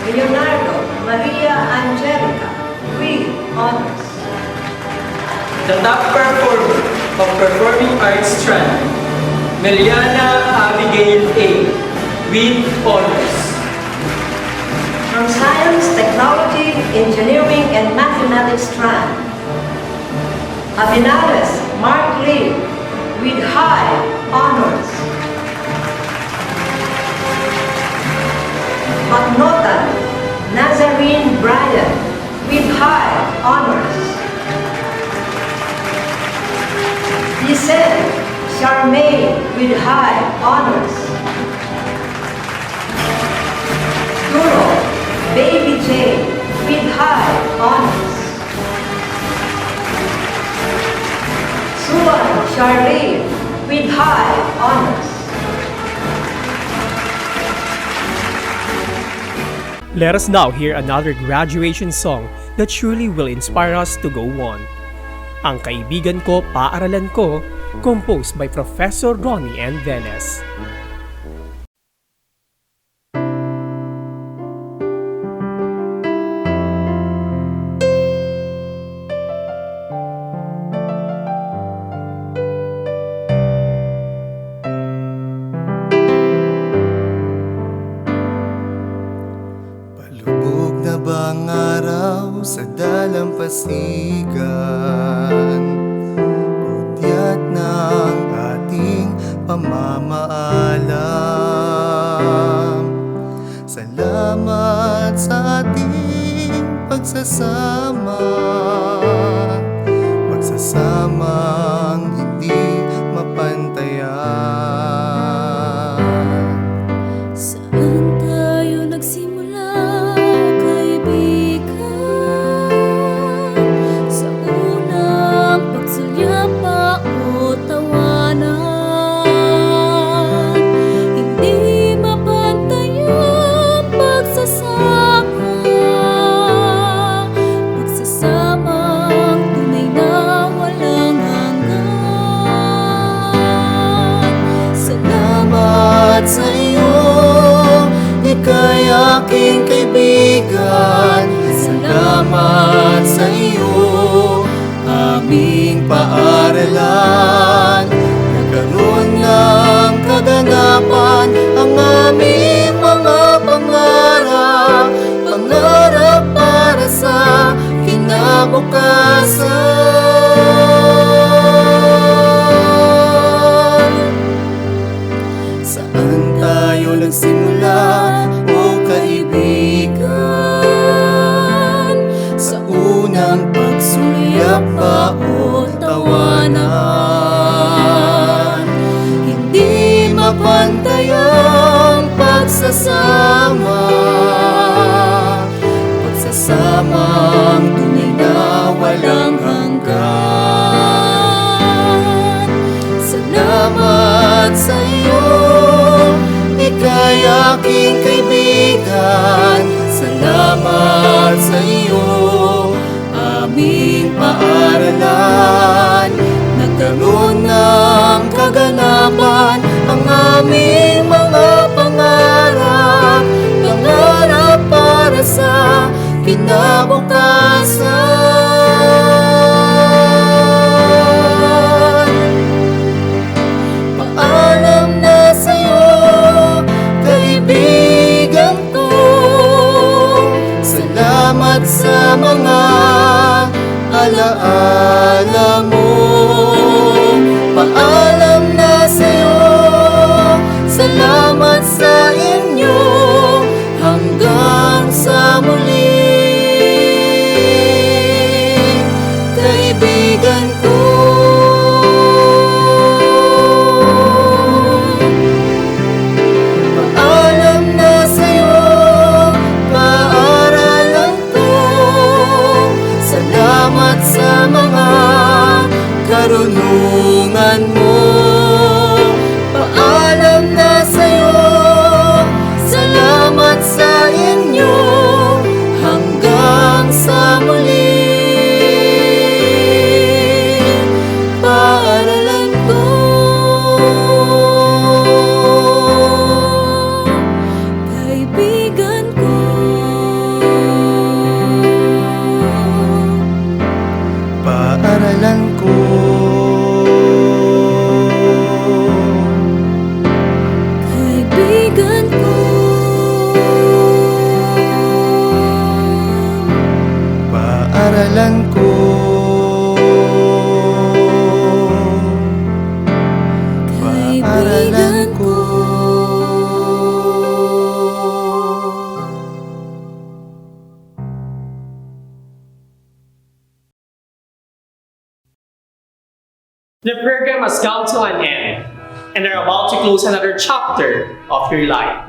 Leonardo Maria Angelica with honors. The top performer of Performing Arts Strand, Meliana Abigail A. with honors. From Science, Technology, Engineering, and Mathematics Strand, Abinales Mark Lee with high honors. Magnotan Nazarene Bryan with high honors. Giselle Charmaine with high honors. Duro Baby J with high honors. Suan Charlene with high honors. Let us now hear another graduation song that surely will inspire us to go on. Ang Kaibigan Ko, Paaralan Ko, composed by Professor Ronnie N. Velez. Palubog na bang araw sa dalampasigan? Pudyat ng ating pamamaalam. Salamat sa ating pagsasama. Pagsasamang hindi mapantayan. Saan tayo nagsimula, kaibigan? Sa unang pagsulyapa o tawanan, hindi mapantay ang pagsasama. Pagsasama ika'y aking kaibigan. Salamat sa iyo, aming paaralan. Nagkaroon ng kaganapan ang aming mga pangarap. Pangarap para sa kinabukasan. Saan tayo nagsimula, o kaibigan? Sa unang pagsulyap ba o tawanan? Hindi mapantay ang pagsasama. Pagsasamang tunay na walang hanggan. Salamat sa iyo, ika'y aking kaibigan. Salamat sa iyo, aming paaralan. Nagkaroon ng kaganapan ang aming mga pangarap. Pangarap para sa kinabukasan. Paalam na sa'yo, kaibigan ko. Salamat sa mga alaala mo. Paalam na sa'yo, salamat sa inyo. Hanggang sa muli, kaibigan ko. Paalam na sa'yo, paaralan ko. Salamat sa mga karunungan mo. Paalam na sa'yo, salamat sa inyo. Hanggang sa muli, paaralan ko. Kaibigan ko. Paaralan ko. Kaibigan ko. Paaralan ko. Paaralan ko. The program has come to an end, and they're about to close another chapter of your life.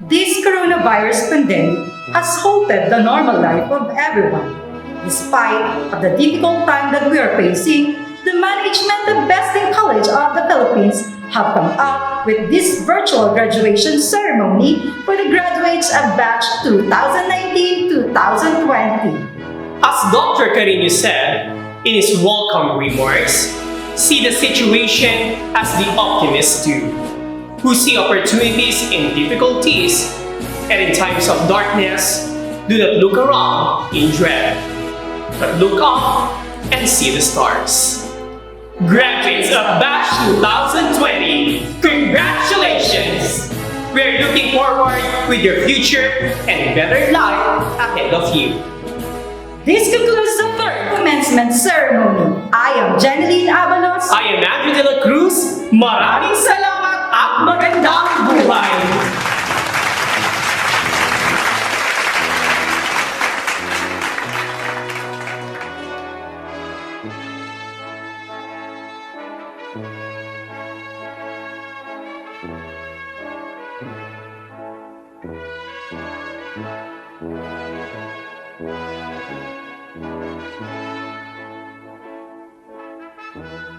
This coronavirus pandemic has halted the normal life of everyone. Despite of the difficult time that we are facing, the management of Besting College of the Philippines have come up with this virtual graduation ceremony for the graduates of batch 2019-2020. As Dr. Carino said in his welcome remarks, see the situation as the optimists do, who see opportunities in difficulties, and in times of darkness, do not look around in dread, but look up and see the stars. Graduates of batch 2020, congratulations! We're looking forward with your future and better life ahead of you. This concludes the third commencement ceremony. I am Jeneline Avalos. I am Andrew De La Cruz. Maraming salamat at magandang buhay! Thank you.